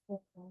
Certo,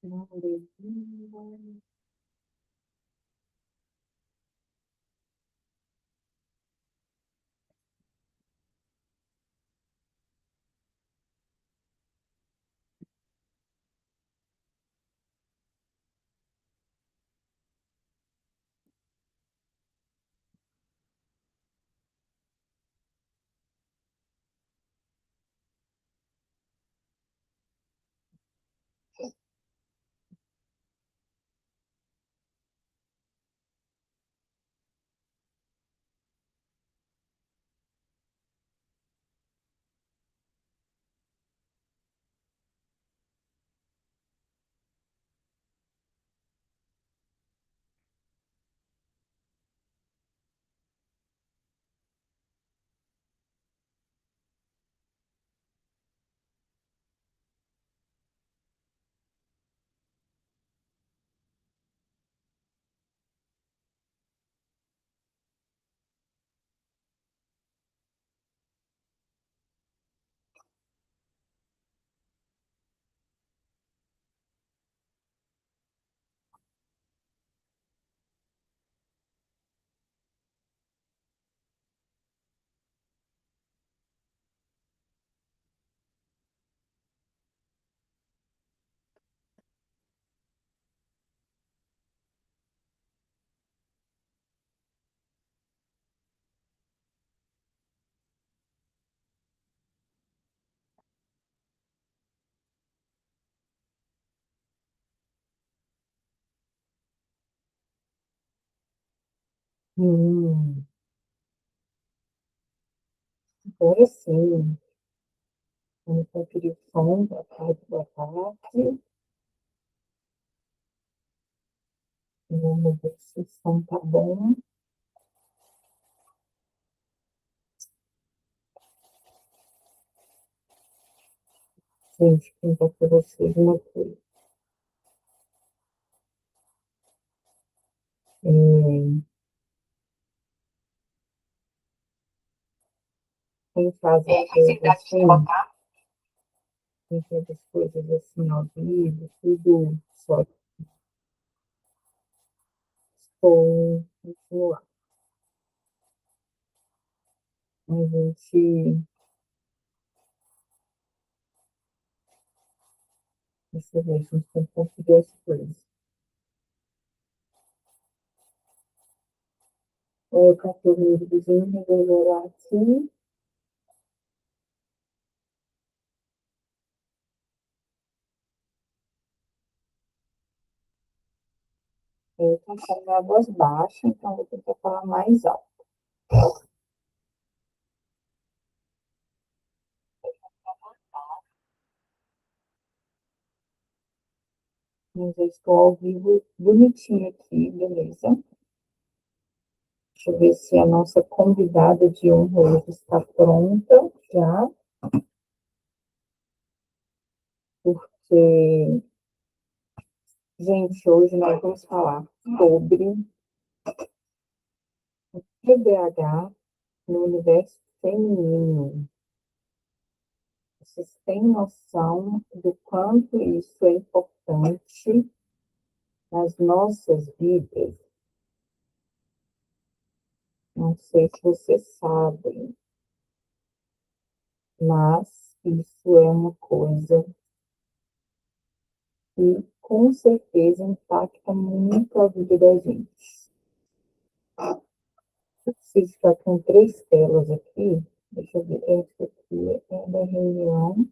não, beleza. Hum, agora sim. Vamos conferir o som da tarde, boa tarde. Vamos ver se o som tá bom. Gente, contar para vocês uma coisa. Em casa, assim, tem tantas coisas assim ao vivo, tudo só som, continuar. A gente, deixa eu ver, a gente tem que conseguir as coisas. O cachorro do vizinho resolveu lá assim, eu estou com a minha voz baixa, então vou tentar falar mais alto. Eu já estou ao vivo bonitinho aqui, beleza? Deixa eu ver se a nossa convidada de honra hoje está pronta já, porque, gente, hoje nós vamos falar sobre TDAH no universo feminino. Vocês têm noção do quanto isso é importante nas nossas vidas? Não sei se vocês sabem, mas isso é uma coisa que com certeza impacta muito a vida da gente. Eu preciso ficar com 3 telas aqui. Deixa eu ver, essa aqui é da reunião.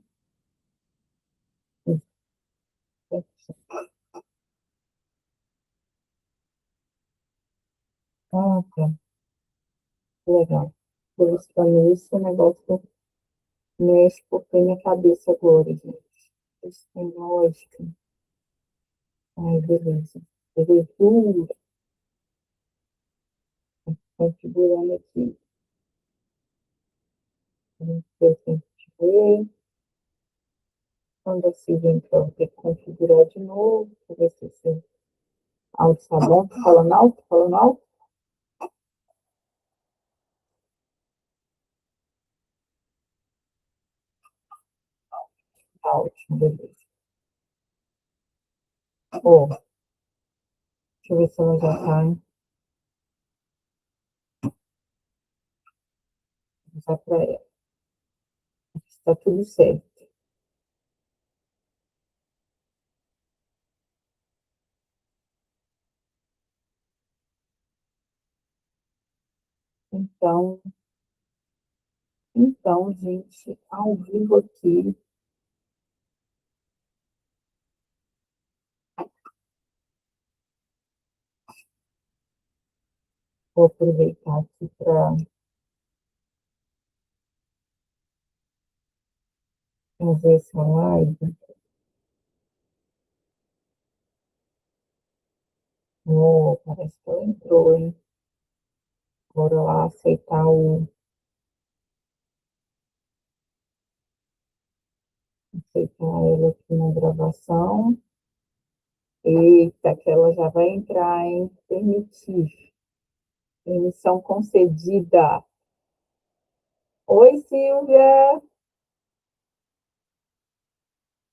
Ah, tá. Legal. Por isso que esse negócio mexe porque minha cabeça agora, gente. Isso tem lógica. Ai, beleza. Beleza. Configurando aqui. A gente tem que ver. Quando a Silvia entrar, vou ter que configurar de novo. Para ver se esse áudio está bom. Falando alto, falando alto. Tá ótimo, beleza. Ó, deixa eu ver se ela já está. Já para ela. Está tudo certo. Então, gente, ao vivo aqui, vou aproveitar aqui para fazer essa live. Oh, parece que ela entrou, hein? Bora lá aceitar aceitar ela aqui na gravação. Eita, que ela já vai entrar, hein? Permitir. Permissão concedida. Oi, Silvia.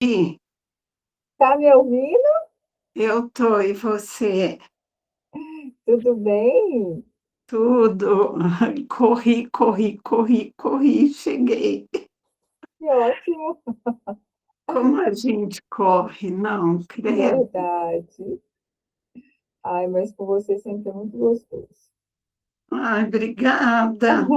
E Tá me ouvindo? eu tô, e você? Tudo bem? Tudo. Corri, corri, corri, corri, cheguei. Que ótimo. Como a gente corre, não, credo. Verdade. Ai, mas com você sempre é muito gostoso. Ai, obrigada.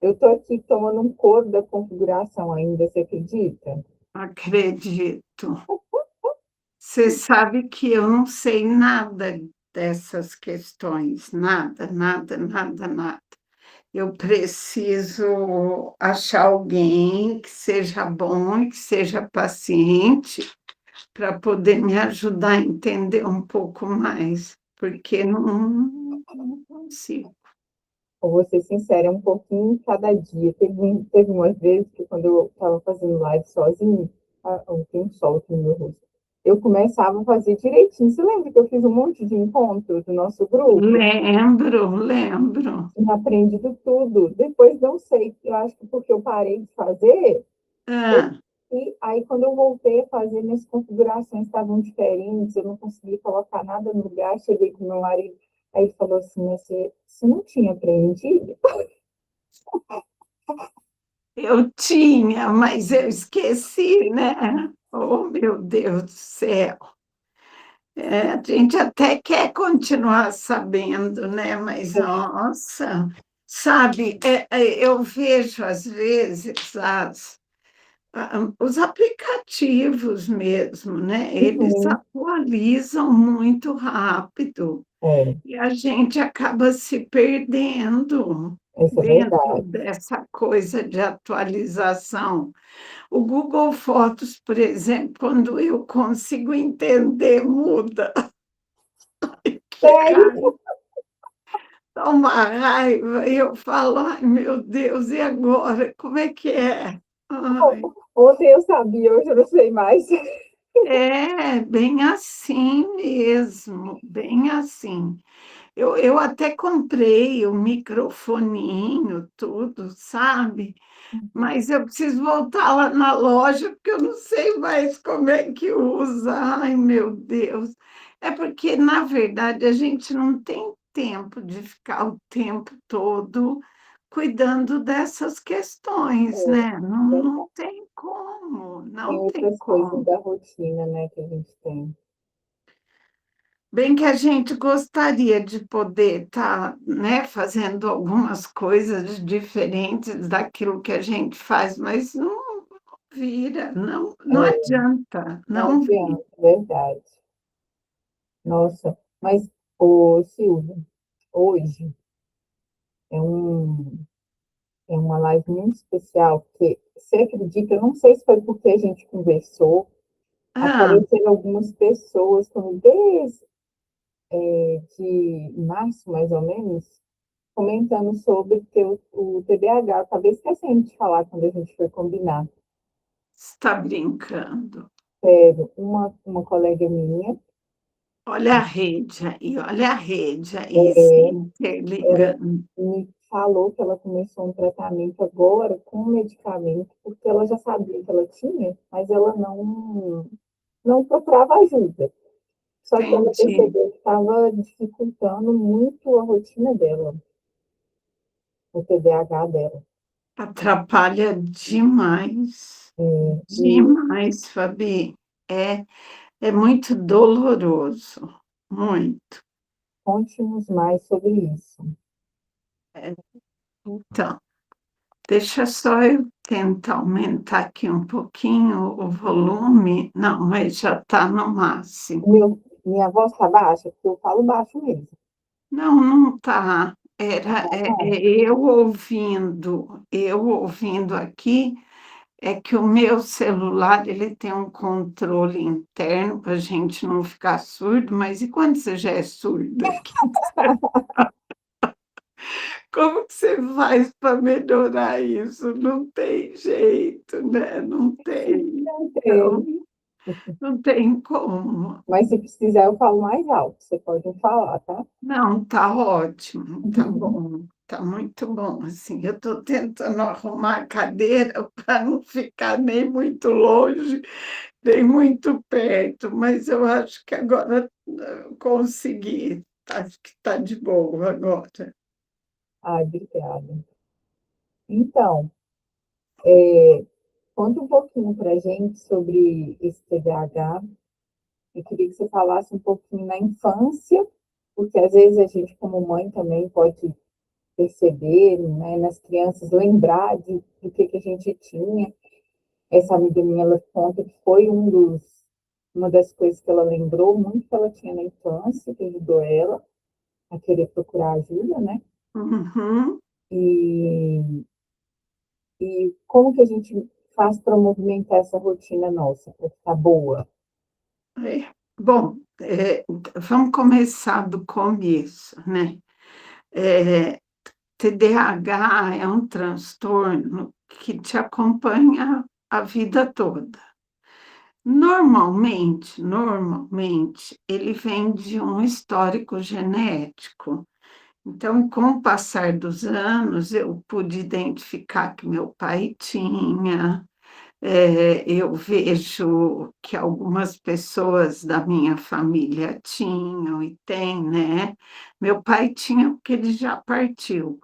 Eu tô aqui tomando um couro da configuração ainda, você acredita? Acredito. Você sabe que eu não sei nada dessas questões, nada, nada, nada, nada. Eu preciso achar alguém que seja bom e que seja paciente para poder me ajudar a entender um pouco mais, porque não consigo. Vou ser sincera, é um pouquinho cada dia. Teve umas vezes que quando eu estava fazendo live sozinha, tem um sol aqui no meu rosto, eu começava a fazer direitinho. Você lembra que eu fiz um monte de encontros do nosso grupo? Lembro, lembro. Tinha aprendido tudo. Depois não sei, eu acho que porque eu parei de fazer, eu Ah, e aí, quando eu voltei a fazer, minhas configurações estavam diferentes, eu não conseguia colocar nada no lugar. Cheguei com meu marido, aí ele falou assim: mas você não tinha aprendido? eu tinha, mas eu esqueci, né? Oh, meu Deus do céu. É, a gente até quer continuar sabendo, né? Mas, nossa, sabe, eu vejo às vezes os aplicativos mesmo, né? Eles Uhum. atualizam muito rápido É, e a gente acaba se perdendo. Isso é dentro verdade. dessa coisa de atualização. O Google Fotos, por exemplo, quando eu consigo entender, muda. Que Sério? cara, dá uma raiva. E eu falo, ai, meu Deus, e agora? Como é que é? Ai, Ontem eu sabia, hoje eu não sei mais. é bem assim mesmo, bem assim. Eu até comprei o microfoninho, tudo, sabe? Mas eu preciso voltar lá na loja, porque eu não sei mais como é que usa. Ai, meu Deus. É porque, na verdade, a gente não tem tempo de ficar o tempo todo cuidando dessas questões, né? Não, não tem como, Tem não tem outras coisas como. da rotina, né, que a gente tem. Bem que a gente gostaria de poder estar, né, fazendo algumas coisas diferentes daquilo que a gente faz, mas não vira, não, não É, adianta, não não vira. adianta, verdade. Nossa, mas, ô Silvia, hoje é um, é uma live muito especial, porque você acredita, eu não sei se foi porque a gente conversou, Ah, apareceram algumas pessoas, como desde de março, mais ou menos, comentando sobre o TDAH. Eu acabei esquecendo de falar quando a gente foi combinar. está brincando. Sério, uma colega minha, Olha a rede aí, olha a rede aí se é, ela interligando. me falou que ela começou um tratamento agora com medicamento, porque ela já sabia que ela tinha, mas ela não procurava ajuda. Só que ela Entendi. percebeu que estava dificultando muito a rotina dela, o TDAH dela. Atrapalha demais, E demais, Fabi. É, é muito doloroso, muito. conte-nos mais sobre isso. Então, deixa só eu tentar aumentar aqui um pouquinho o volume. Não, mas já está no máximo. Minha voz está baixa, porque eu falo baixo mesmo. Não, não está. Tá bom? Eu ouvindo aqui, é que o meu celular ele tem um controle interno para a gente não ficar surdo, mas e quando você já é surdo aqui? Como que você faz para melhorar isso? Não tem jeito, né? Não tem. Não Então, tem. não tem como. Mas se precisar, eu falo mais alto. Você pode me falar, tá? Não, tá ótimo, tá bom, tá muito bom. Assim, eu estou tentando arrumar a cadeira para não ficar nem muito longe, nem muito perto, mas eu acho que agora eu consegui. Acho que está de boa agora. Ah, obrigada. Então, conta um pouquinho para gente sobre esse TDAH. Eu queria que você falasse um pouquinho na infância, porque às vezes a gente, como mãe, também pode perceber, né, nas crianças, lembrar do que a gente tinha. Essa amiga minha, ela conta que foi uma das coisas que ela lembrou muito que ela tinha na infância, que ajudou ela a querer procurar ajuda, né? Uhum. E, e como que a gente faz para movimentar essa rotina nossa, para ficar boa? É. Bom, vamos começar do começo, né? É, TDAH é um transtorno que te acompanha a vida toda. Normalmente, ele vem de um histórico genético. Então, com o passar dos anos, eu pude identificar que meu pai tinha, eu vejo que algumas pessoas da minha família tinham e têm, né? Meu pai tinha porque ele já partiu,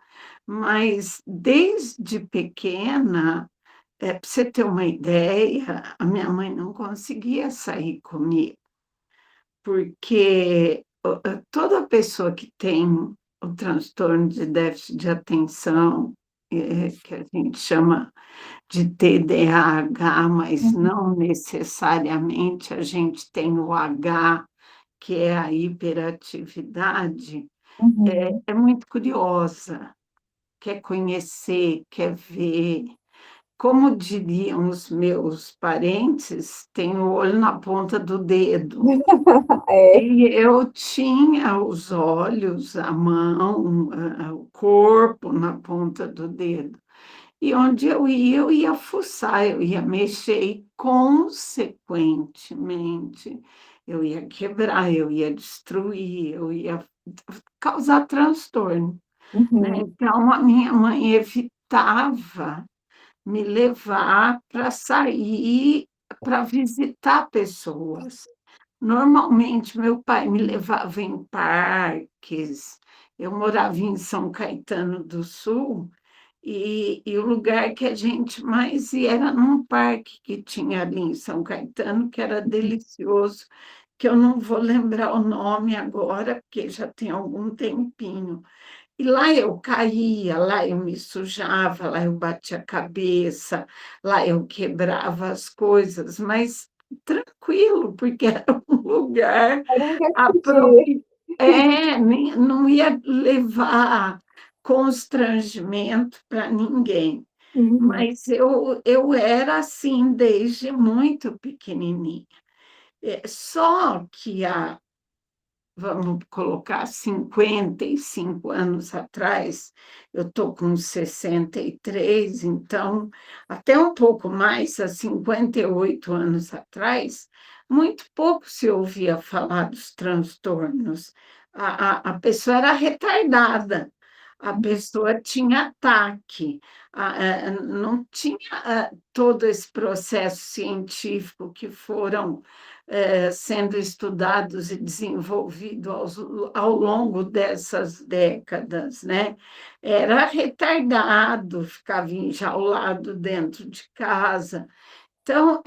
mas desde pequena, para você ter uma ideia, a minha mãe não conseguia sair comigo, porque toda pessoa que tem o transtorno de déficit de atenção, que a gente chama de TDAH, mas não necessariamente a gente tem o H, que é a hiperatividade, Uhum, é muito curiosa. quer conhecer, quer ver. Como diriam os meus parentes, tem o olho na ponta do dedo. É, E eu tinha os olhos, a mão, o corpo na ponta do dedo. E onde eu ia fuçar, eu ia mexer e, consequentemente, eu ia quebrar, eu ia destruir, eu ia causar transtorno, né? uhum, Então, a minha mãe evitava me levar para sair, para visitar pessoas. Normalmente, meu pai me levava em parques. Eu morava em São Caetano do Sul, e o lugar que a gente mais ia era num parque que tinha ali em São Caetano, que era delicioso, que eu não vou lembrar o nome agora, porque já tem algum tempinho. E lá eu caía, lá eu me sujava, lá eu batia a cabeça, lá eu quebrava as coisas, mas tranquilo, porque era um lugar era um lugar que podia. apropriado. Não ia levar constrangimento para ninguém. Uhum, Mas eu era assim desde muito pequenininha. Só que vamos colocar 55 anos atrás, eu estou com 63, então, até um pouco mais, há 58 anos atrás, muito pouco se ouvia falar dos transtornos. A pessoa era retardada, a pessoa tinha ataque, não tinha todo esse processo científico que foram sendo estudados e desenvolvidos ao longo dessas décadas, né? Era retardado, ficava enjaulado dentro de casa. Então,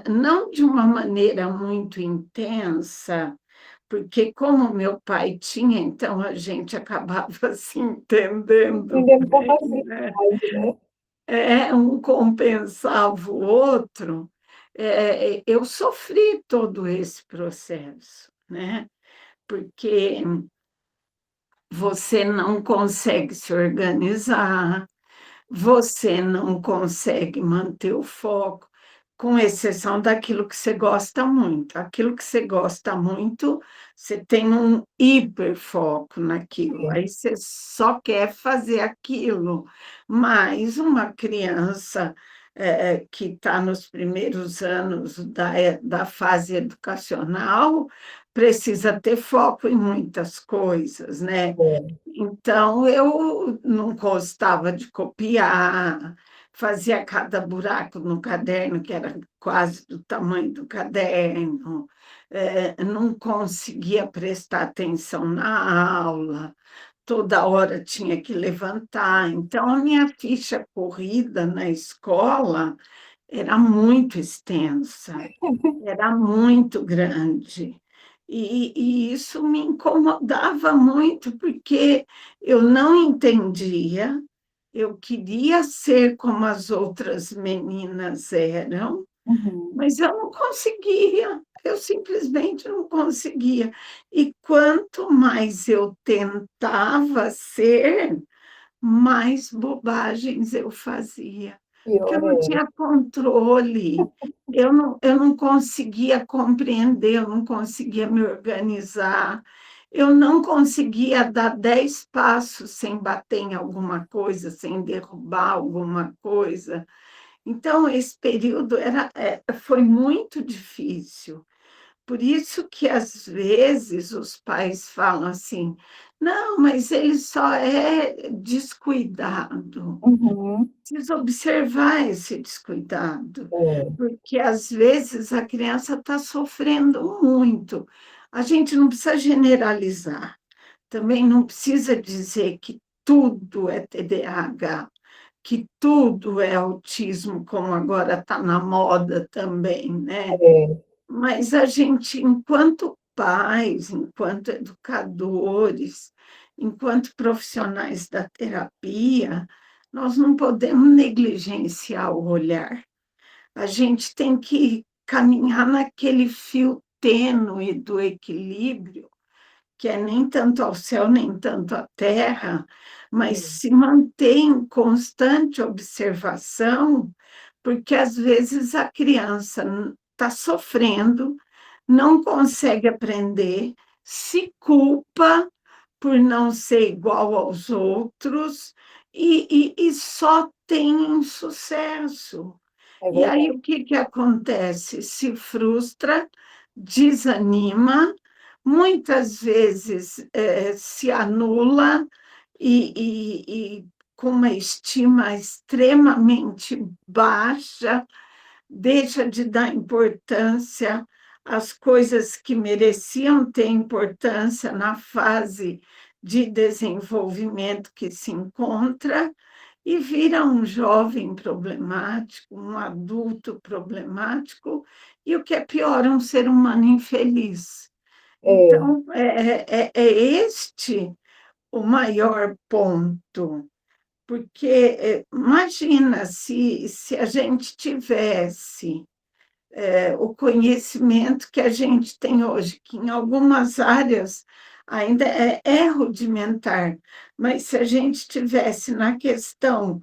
não de uma maneira muito intensa, porque como meu pai tinha, então a gente acabava se entendendo entendendo com bem, né? facilidade, né? Um compensava o outro. Eu sofri todo esse processo, né? Porque você não consegue se organizar, você não consegue manter o foco, com exceção daquilo que você gosta muito. Aquilo que você gosta muito, você tem um hiperfoco naquilo, É, aí você só quer fazer aquilo. Mas uma criança que está nos primeiros anos da fase educacional precisa ter foco em muitas coisas, né? é. Então, eu não gostava de copiar, fazia cada buraco no caderno, que era quase do tamanho do caderno, não conseguia prestar atenção na aula, toda hora tinha que levantar. Então, a minha ficha corrida na escola era muito extensa, era muito grande. E isso me incomodava muito, porque eu não entendia, eu queria ser como as outras meninas eram, Uhum, mas eu não conseguia, eu simplesmente não conseguia. E quanto mais eu tentava ser, mais bobagens eu fazia, porque eu pior não é. tinha controle, eu não conseguia compreender, eu não conseguia me organizar, eu não conseguia dar 10 passos sem bater em alguma coisa, sem derrubar alguma coisa. Então, esse período foi muito difícil. Por isso que, às vezes, os pais falam assim, não, mas ele só é descuidado. Uhum, Precisa observar esse descuidado, é, porque, às vezes, a criança está sofrendo muito. A gente não precisa generalizar, também não precisa dizer que tudo é TDAH, que tudo é autismo, como agora está na moda também, né? é. Mas a gente, enquanto pais, enquanto educadores, enquanto profissionais da terapia, nós não podemos negligenciar o olhar. A gente tem que caminhar naquele fio tênue do equilíbrio, que é nem tanto ao céu, nem tanto à terra, mas Sim, se manter em constante observação, porque às vezes a criança está sofrendo, não consegue aprender, se culpa por não ser igual aos outros e só tem sucesso. é E aí verdade. o que que acontece? Se frustra, desanima, muitas vezes se anula e com uma estima extremamente baixa, deixa de dar importância às coisas que mereciam ter importância na fase de desenvolvimento que se encontra e vira um jovem problemático, um adulto problemático e, o que é pior, um ser humano infeliz. É, Então, é este o maior ponto, porque imagina se a gente tivesse o conhecimento que a gente tem hoje, que em algumas áreas ainda é rudimentar, mas se a gente tivesse na questão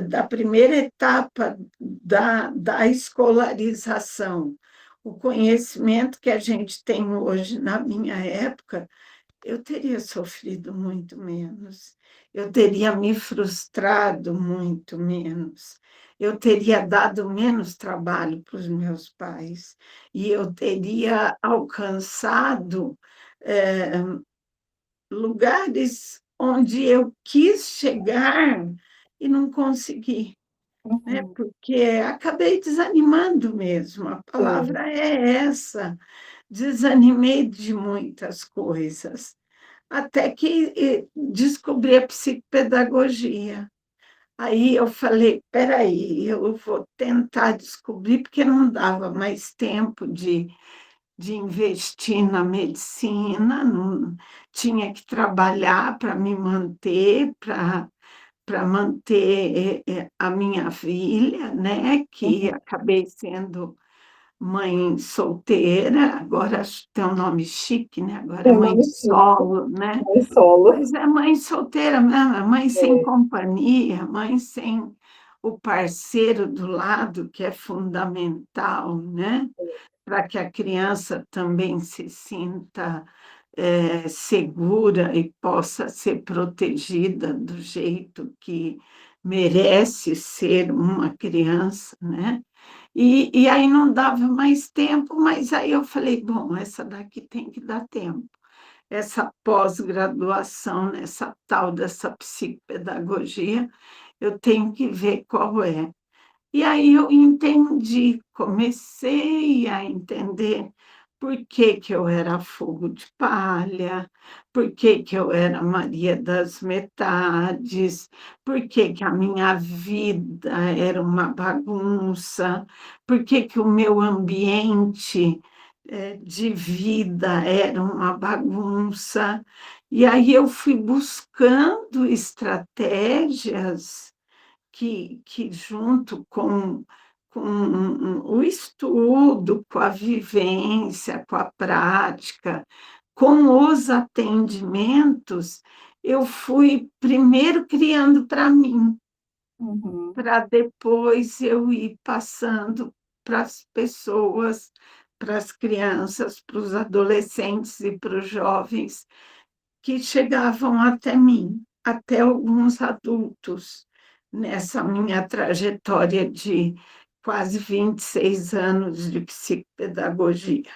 da primeira etapa da escolarização, o conhecimento que a gente tem hoje na minha época, eu teria sofrido muito menos, eu teria me frustrado muito menos, eu teria dado menos trabalho para os meus pais e eu teria alcançado eh, lugares onde eu quis chegar e não consegui, né? uhum, Porque acabei desanimando mesmo, a sim. palavra é essa, desanimei de muitas coisas até que descobri a psicopedagogia. Aí eu falei, peraí, eu vou tentar descobrir, porque não dava mais tempo de investir na medicina, não, tinha que trabalhar para me manter, para manter a minha filha, né, que Uhum. acabei sendo mãe solteira, agora acho que tem um nome chique, né? Agora é Tem mãe nome chique, solo, né? mãe solo. Mas é mãe solteira mesmo, é mãe sem É, companhia, mãe sem o parceiro do lado, que é fundamental, né? Para que a criança também se sinta segura e possa ser protegida do jeito que merece ser uma criança, né? E aí não dava mais tempo, mas aí eu falei, bom, essa daqui tem que dar tempo. Essa pós-graduação nessa tal dessa psicopedagogia, eu tenho que ver qual é. E aí eu entendi, comecei a entender por que que eu era fogo de palha, por que que eu era Maria das metades, por que que a minha vida era uma bagunça, por que que o meu ambiente de vida era uma bagunça. E aí eu fui buscando estratégias que junto com o estudo, com a vivência, com a prática, com os atendimentos, eu fui primeiro criando para mim, uhum. para depois eu ir passando para as pessoas, para as crianças, para os adolescentes e para os jovens que chegavam até mim, até alguns adultos, nessa minha trajetória de quase 26 anos de psicopedagogia.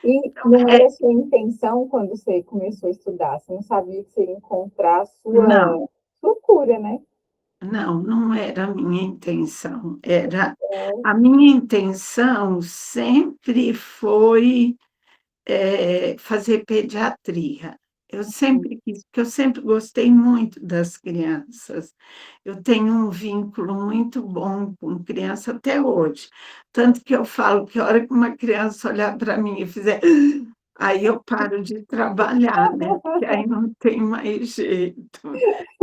E Então, não era a sua intenção quando você começou a estudar? Você não sabia que você ia encontrar não, sua cura, né? não era a minha intenção. Era Então, a minha intenção sempre foi fazer pediatria. Eu uhum. sempre quis, porque eu sempre gostei muito das crianças. Eu tenho um vínculo muito bom com criança até hoje. Tanto que eu falo que a hora que uma criança olhar para mim e fizer, aí eu paro de trabalhar, né? Porque aí não tem mais jeito.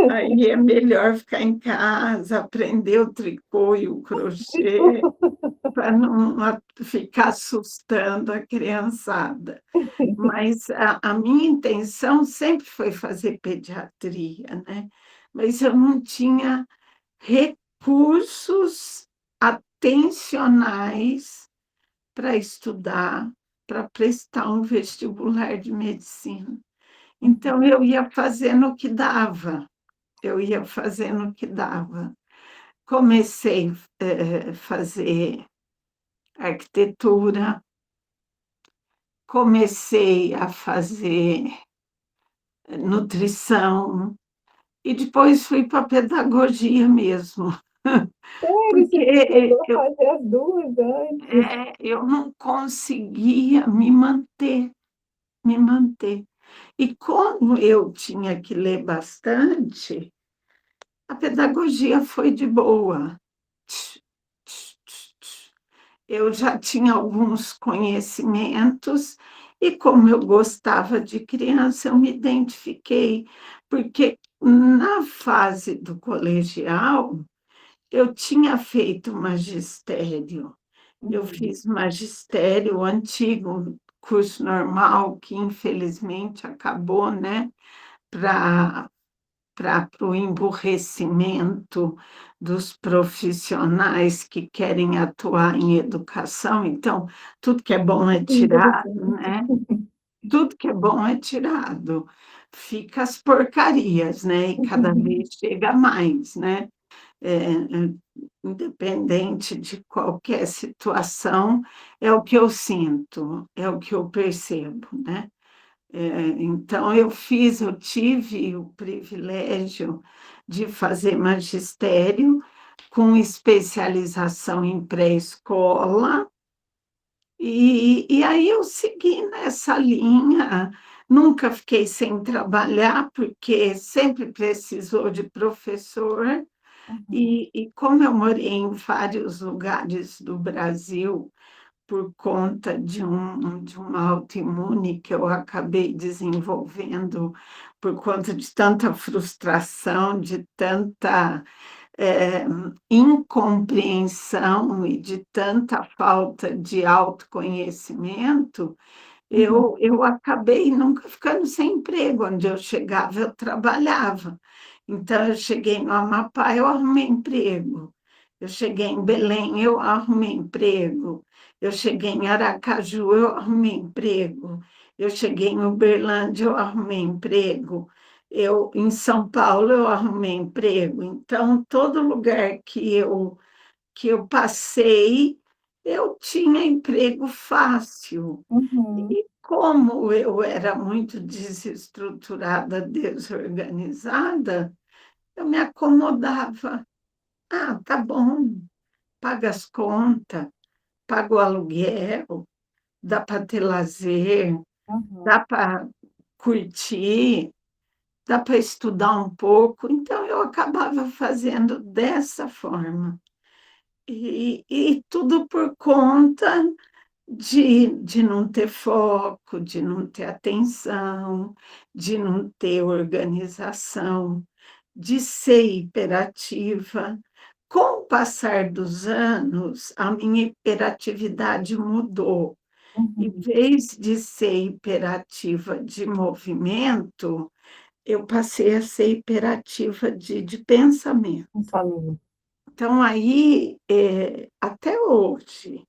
Aí é melhor ficar em casa, aprender o tricô e o crochê. para não ficar assustando a criançada. Mas a minha intenção sempre foi fazer pediatria, né? Mas eu não tinha recursos atencionais para estudar, para prestar um vestibular de medicina. Então, eu ia fazendo o que dava, eu ia fazendo o que dava. Comecei a fazer arquitetura, comecei a fazer nutrição, e depois fui para a pedagogia mesmo, Sério, porque você chegou a fazer as duas antes? eu não conseguia me manter. E como eu tinha que ler bastante, a pedagogia foi de boa. Eu já tinha alguns conhecimentos e como eu gostava de criança, eu me identifiquei, porque na fase do colegial eu tinha feito magistério. Eu Uhum. fiz magistério, o antigo curso normal, que infelizmente acabou, né, para o emburrecimento dos profissionais que querem atuar em educação. Então, tudo que é bom é tirado, Infelizmente. né? Tudo que é bom é tirado. Fica as porcarias, né? E cada vez chega mais, né? Independente de qualquer situação, é o que eu sinto, é o que eu percebo, né? Então, eu tive o privilégio de fazer magistério com especialização em pré-escola, e aí eu segui nessa linha, nunca fiquei sem trabalhar, porque sempre precisou de professor, Uhum. e como eu morei em vários lugares do Brasil, por conta de uma autoimune que eu acabei desenvolvendo, por conta de tanta frustração, de tanta eh, incompreensão e de tanta falta de autoconhecimento, Uhum. eu acabei nunca ficando sem emprego. Onde eu chegava, eu trabalhava. Então, eu cheguei no Amapá, eu arrumei emprego. Eu cheguei em Belém, eu arrumei emprego. Eu cheguei em Aracaju, eu arrumei emprego. Eu cheguei em Uberlândia, eu arrumei emprego. Em São Paulo, eu arrumei emprego. Então, todo lugar que eu passei, eu tinha emprego fácil. Uhum. E como eu era muito desestruturada, desorganizada, eu me acomodava. Ah, tá bom, paga as contas, paga o aluguel, dá para ter lazer, Uhum. dá para curtir, dá para estudar um pouco. Então, eu acabava fazendo dessa forma. E tudo por conta de não ter foco, de não ter atenção, de não ter organização, de ser hiperativa. Com o passar dos anos, a minha hiperatividade mudou. Em Uhum. vez de ser hiperativa de movimento, eu passei a ser hiperativa de pensamento. Pensamento. Então, aí, até hoje,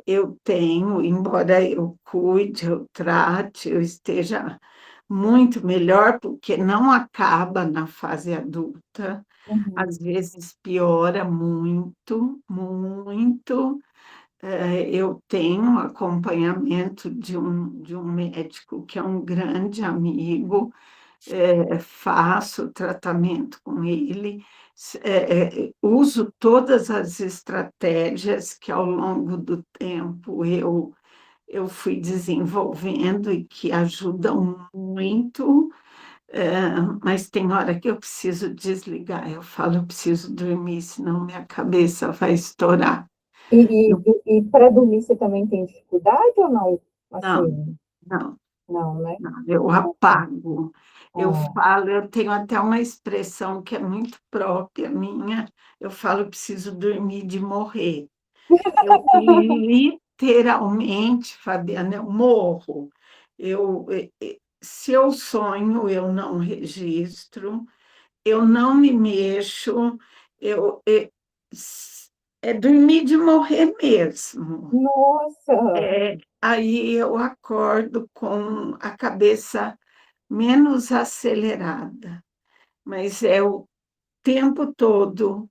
eu tenho, embora eu cuide, eu trate, eu esteja muito melhor, porque não acaba na fase adulta, Uhum. às vezes piora muito, muito. Eu tenho acompanhamento de um médico que é um grande amigo, faço tratamento com ele, uso todas as estratégias que ao longo do tempo eu fui desenvolvendo e que ajudam muito, mas tem hora que eu preciso desligar. Eu falo, eu preciso dormir, senão minha cabeça vai estourar. Eu- E para dormir você também tem dificuldade ou não? não, Assim, não. não, né? Não, eu apago. Eu Ah, falo, eu tenho até uma expressão que é muito própria minha. Eu falo, preciso dormir de morrer. Eu literalmente, Fabiana, eu morro. Se eu sonho, eu não registro, eu não me mexo, eu, é, é dormir de morrer mesmo. Nossa! Aí eu acordo com a cabeça menos acelerada, mas é o tempo todo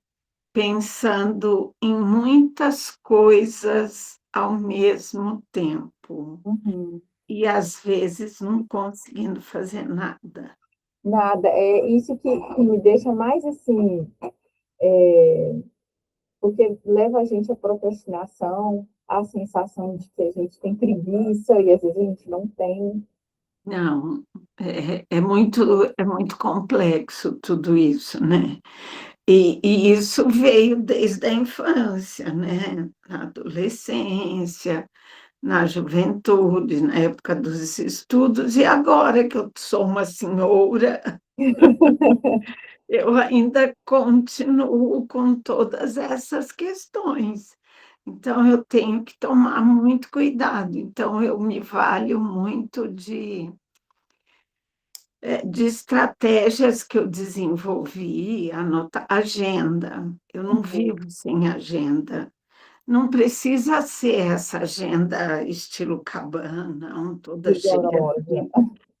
pensando em muitas coisas ao mesmo tempo Uhum. e às vezes não conseguindo fazer nada. Nada, é isso que me deixa mais assim, é, porque leva a gente à procrastinação, à sensação de que a gente tem preguiça e às vezes a gente não tem. Não, é muito complexo tudo isso, né? E isso veio desde a infância, né? Na adolescência, na juventude, na época dos estudos, e agora que eu sou uma senhora, eu ainda continuo com todas essas questões. Então, eu tenho que tomar muito cuidado. Então, eu me valho muito de estratégias que eu desenvolvi, anotar agenda. Eu não Uhum. vivo sem agenda. Não precisa ser essa agenda estilo cabana, não, toda cheia Rigorosa.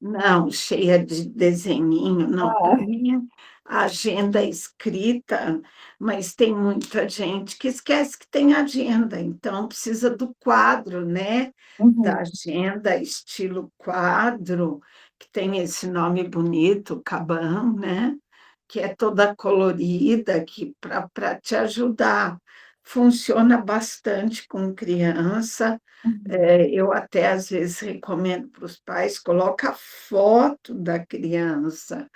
não, cheia de desenhinho, não. Para Ah, mim, a agenda é escrita, mas tem muita gente que esquece que tem agenda, então precisa do quadro, né? Da uhum. agenda estilo quadro, que tem esse nome bonito, Kanban, né? Que é toda colorida, que para te ajudar. Funciona bastante com criança, Uhum. eu até às vezes recomendo para os pais, coloca a foto da criança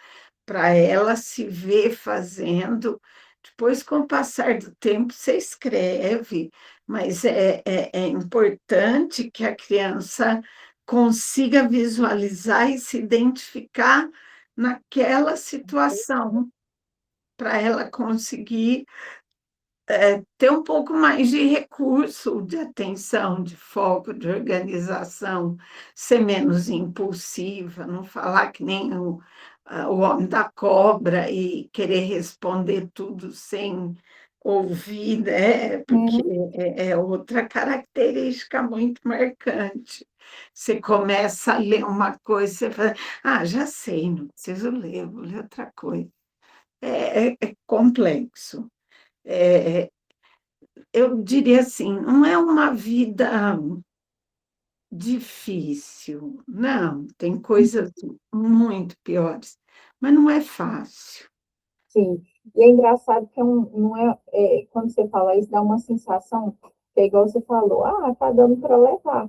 para ela se ver fazendo. Depois, com o passar do tempo, você escreve, mas é importante que a criança consiga visualizar e se identificar naquela situação, para ela conseguir ter um pouco mais de recurso, de atenção, de foco, de organização, ser menos impulsiva, não falar que nem o homem da cobra e querer responder tudo sem ouvir, né? Porque Uhum. é outra característica muito marcante. Você começa a ler uma coisa, você fala, ah, já sei, não preciso ler, vou ler outra coisa. É complexo. É, eu diria assim, não é uma vida difícil, não, tem coisas muito piores, mas não é fácil. Sim. E é engraçado que não quando você fala isso, dá uma sensação que é igual você falou, ah, tá dando para levar.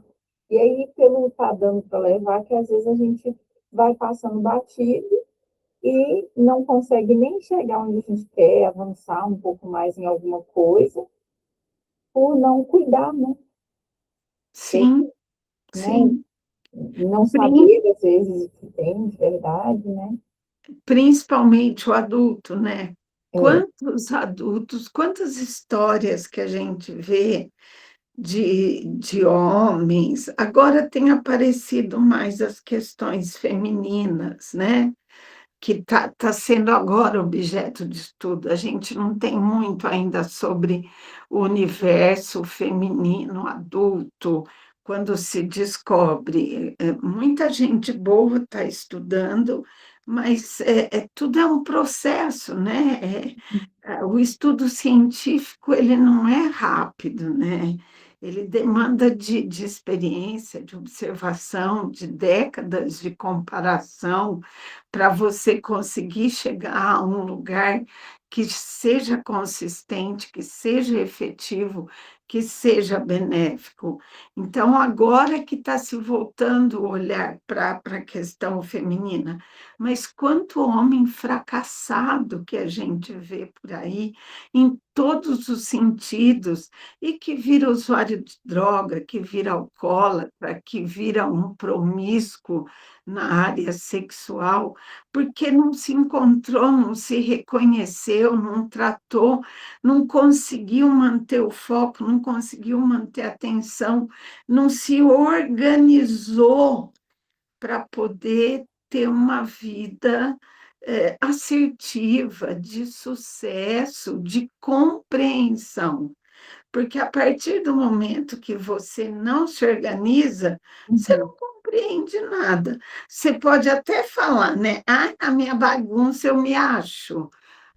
E aí, pelo tá dando para levar, que às vezes a gente vai passando batido e não consegue nem chegar onde a gente quer, avançar um pouco mais em alguma coisa, por não cuidar, né? Ter, Sim, né? sim. Não Prin- saber, às vezes, o que tem de verdade, né? Principalmente o adulto, né? É, Quantos adultos, quantas histórias que a gente vê de homens, agora tem aparecido mais as questões femininas, né? Que está sendo agora objeto de estudo. A gente não tem muito ainda sobre o universo feminino adulto, quando se descobre. Muita gente boa está estudando, mas tudo é um processo, né? O estudo científico ele não é rápido, né? Ele demanda de experiência, de observação, de décadas de comparação para você conseguir chegar a um lugar que seja consistente, que seja efetivo, que seja benéfico. Então, agora que está se voltando o olhar para a questão feminina, mas quanto homem fracassado que a gente vê por aí, em todos os sentidos, e que vira usuário de droga, que vira alcoólatra, que vira um promíscuo, na área sexual, porque não se encontrou, não se reconheceu, não tratou, não conseguiu manter o foco, não conseguiu manter a atenção, não se organizou para poder ter uma vida assertiva, de sucesso, de compreensão. Porque a partir do momento que você não se organiza, você não Uhum. compreende nada. Você pode até falar, né? Ah, na minha bagunça eu me acho.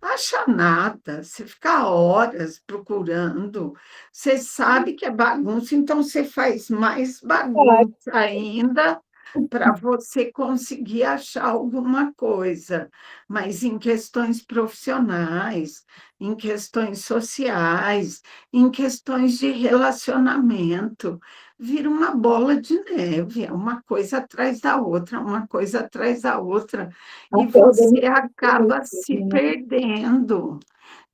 Acha nada, você fica horas procurando, você sabe que é bagunça, então você faz mais Claro. bagunça ainda para você conseguir achar alguma coisa. Mas em questões profissionais, em questões sociais, em questões de relacionamento, vira uma bola de neve, é uma coisa atrás da outra, uma coisa atrás da outra, e Até você organizar a acaba se rotina, né? perdendo.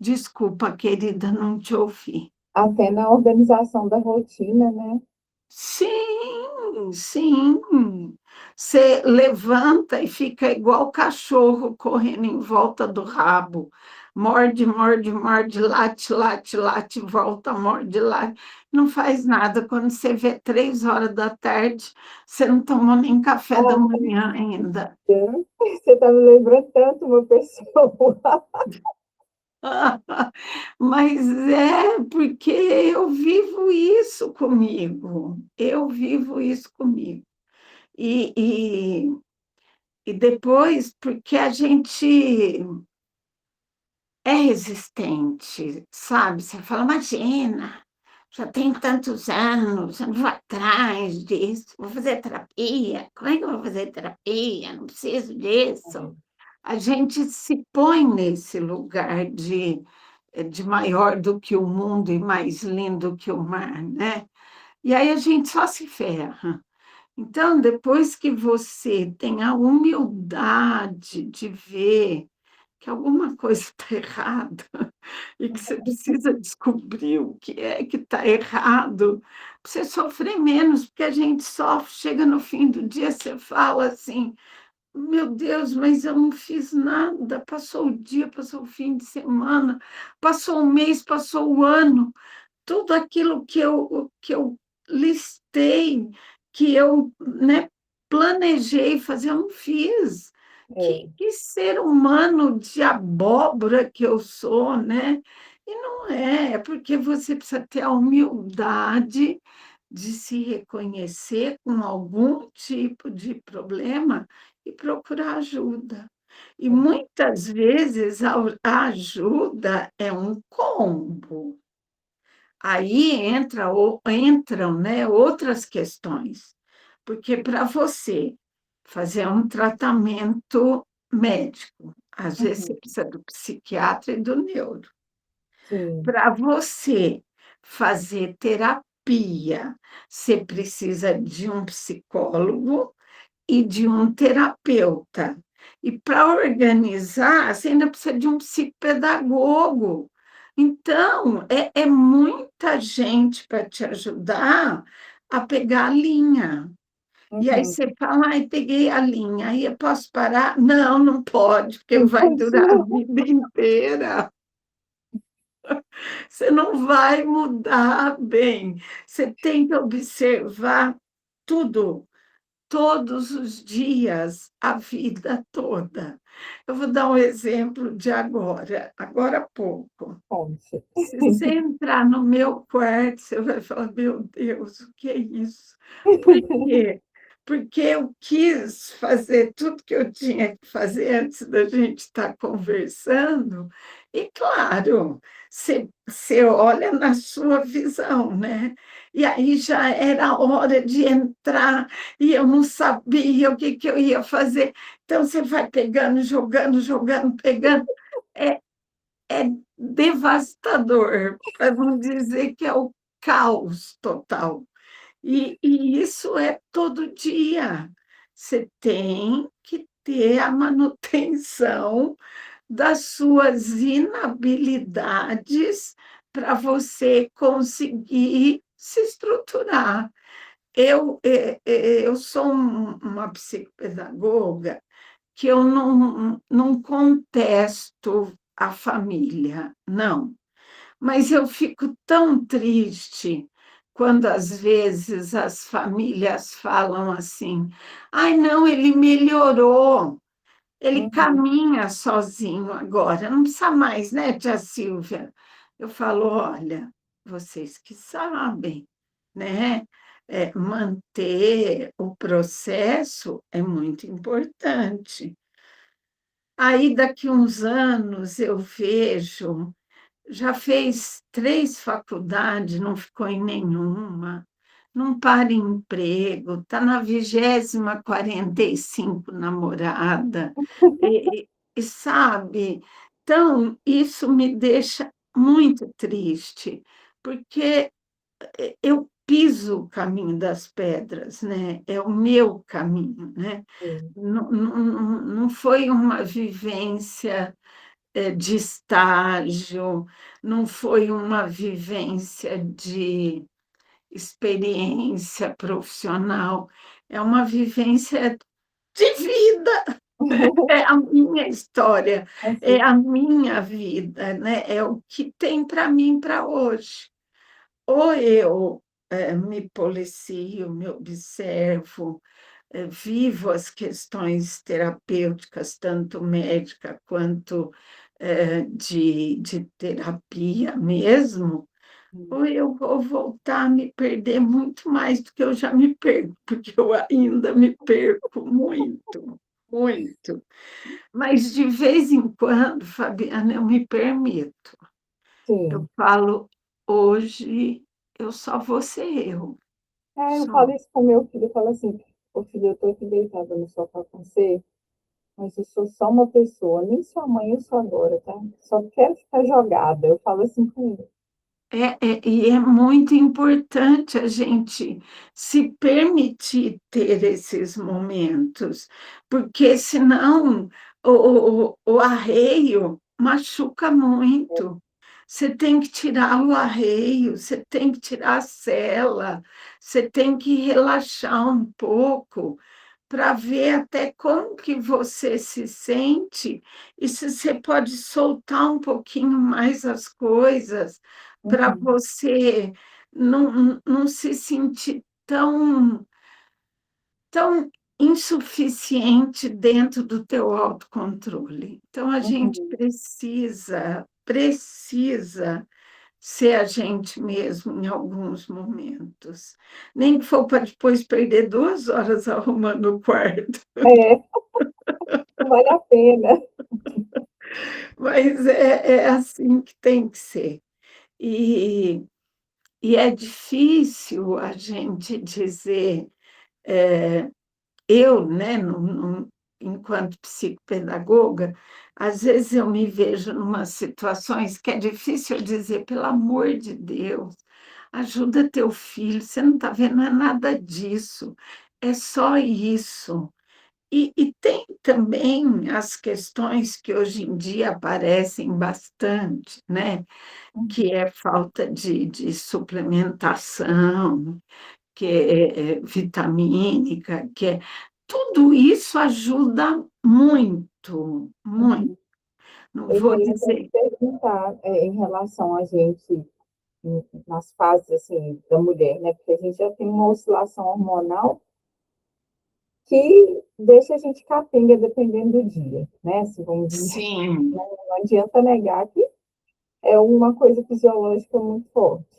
Desculpa, querida, não te ouvi. Até na organização da rotina, né? Sim, sim. Você levanta e fica igual cachorro correndo em volta do rabo. Morde, morde, morde, late, late, late, volta, morde, late. Não faz nada. Quando você vê 3 horas da tarde, você não tomou nem café da Ah, manhã ainda. você está me lembrando tanto uma pessoa. Mas é porque eu vivo isso comigo. Eu vivo isso comigo. E, e, e depois, porque a gente é resistente, sabe? Você fala, imagina, já tem tantos anos, eu não vou atrás disso, vou fazer terapia. Como é que eu vou fazer terapia? Não preciso disso. A gente se põe nesse lugar de maior do que o mundo e mais lindo que o mar, né? E aí a gente só se ferra. Então, depois que você tem a humildade de ver que alguma coisa está errada e que você precisa descobrir o que é que está errado, para você sofrer menos, porque a gente sofre, chega no fim do dia, você fala assim, meu Deus, mas eu não fiz nada, passou o dia, passou o fim de semana, passou o mês, passou o ano, tudo aquilo que eu listei, que eu, né, planejei fazer, eu não fiz. É, Que ser humano de abóbora que eu sou, né? E não é porque você precisa ter a humildade de se reconhecer com algum tipo de problema e procurar ajuda. E muitas vezes a ajuda é um combo. Aí entram, né, outras questões, porque para você fazer um tratamento médico, às vezes você uhum, precisa do psiquiatra e do neuro. sim, Para você fazer terapia, você precisa de um psicólogo e de um terapeuta. E para organizar, você ainda precisa de um psicopedagogo. Então, é muita gente para te ajudar a pegar a linha. E aí uhum. você fala, ai, peguei a linha, aí eu posso parar? Não, não pode, porque Sim, vai durar a continua. vida inteira. Você não vai mudar bem. Você tem que observar tudo todos os dias, a vida toda. Eu vou dar um exemplo de agora há pouco. Conte. Se você entrar no meu quarto, você vai falar: Meu Deus, o que é isso? Por quê? Porque eu quis fazer tudo que eu tinha que fazer antes da gente estar conversando, e claro, você olha na sua visão, né? E aí já era hora de entrar, e eu não sabia o que eu ia fazer. Então você vai pegando, jogando, jogando, pegando. É, é devastador, para não dizer que é o caos total. E isso é todo dia. Você tem que ter a manutenção das suas inabilidades para você conseguir se estruturar. eu sou uma psicopedagoga que eu não contesto a família, não. Mas eu fico tão triste quando às vezes as famílias falam assim: ai, não, ele melhorou, ele Uhum, caminha sozinho agora, não precisa mais, né, tia Silvia? Eu falo: olha, vocês que sabem, né? Manter o processo é muito importante. Aí, daqui uns anos, eu vejo, já fez 3 faculdades, não ficou em nenhuma, não para em emprego, está na 20ª 45 namorada, e sabe? Então, isso me deixa muito triste, porque eu piso o caminho das pedras, né? É o meu caminho, né? sim. Não foi uma vivência de estágio, não foi uma vivência de experiência profissional, é uma vivência de vida, é a minha história, é Assim, a minha vida, né? É o que tem para mim para hoje. Ou eu me policio, me observo, vivo as questões terapêuticas, tanto médica quanto de terapia mesmo, ou eu vou voltar a me perder muito mais do que eu já me perco, porque eu ainda me perco muito, muito. Mas de vez em quando, Fabiana, eu me permito. Eu sim. falo, hoje eu só vou ser eu, Eu só. falo isso com meu filho, eu falo assim, ô filho, eu estou aqui deitada no sofá com você, mas eu sou só uma pessoa, nem sua mãe eu sou agora, tá? Só quero ficar jogada. Eu falo assim com ele. E é muito importante a gente se permitir ter esses momentos, porque senão o arreio machuca muito. Você tem que tirar o arreio, você tem que tirar a cela, você tem que relaxar um pouco para ver até como que você se sente e se você pode soltar um pouquinho mais as coisas para Uhum, você não se sentir tão insuficiente dentro do teu autocontrole. Então, a gente uhum. precisa ser a gente mesmo em alguns momentos. Nem que for para depois perder 2 horas arrumando o quarto, É, vale a pena. mas é assim que tem que ser. E, e é difícil a gente dizer, eu, né, enquanto psicopedagoga, às vezes eu me vejo em umas situações que é difícil eu dizer, pelo amor de Deus, ajuda teu filho, você não está vendo, não é nada disso, é só isso. E tem também as questões que hoje em dia aparecem bastante, né? Que Uhum, é falta de suplementação, que é vitamínica, que é... Tudo isso ajuda muito, muito. uhum. Não Eu vou ia até te dizer... perguntar, em relação a gente, nas fases, assim, da mulher, né? Porque a gente já tem uma oscilação hormonal que deixa a gente capenga dependendo do dia, né? Assim, vamos dizer, Sim, não adianta negar que é uma coisa fisiológica muito forte.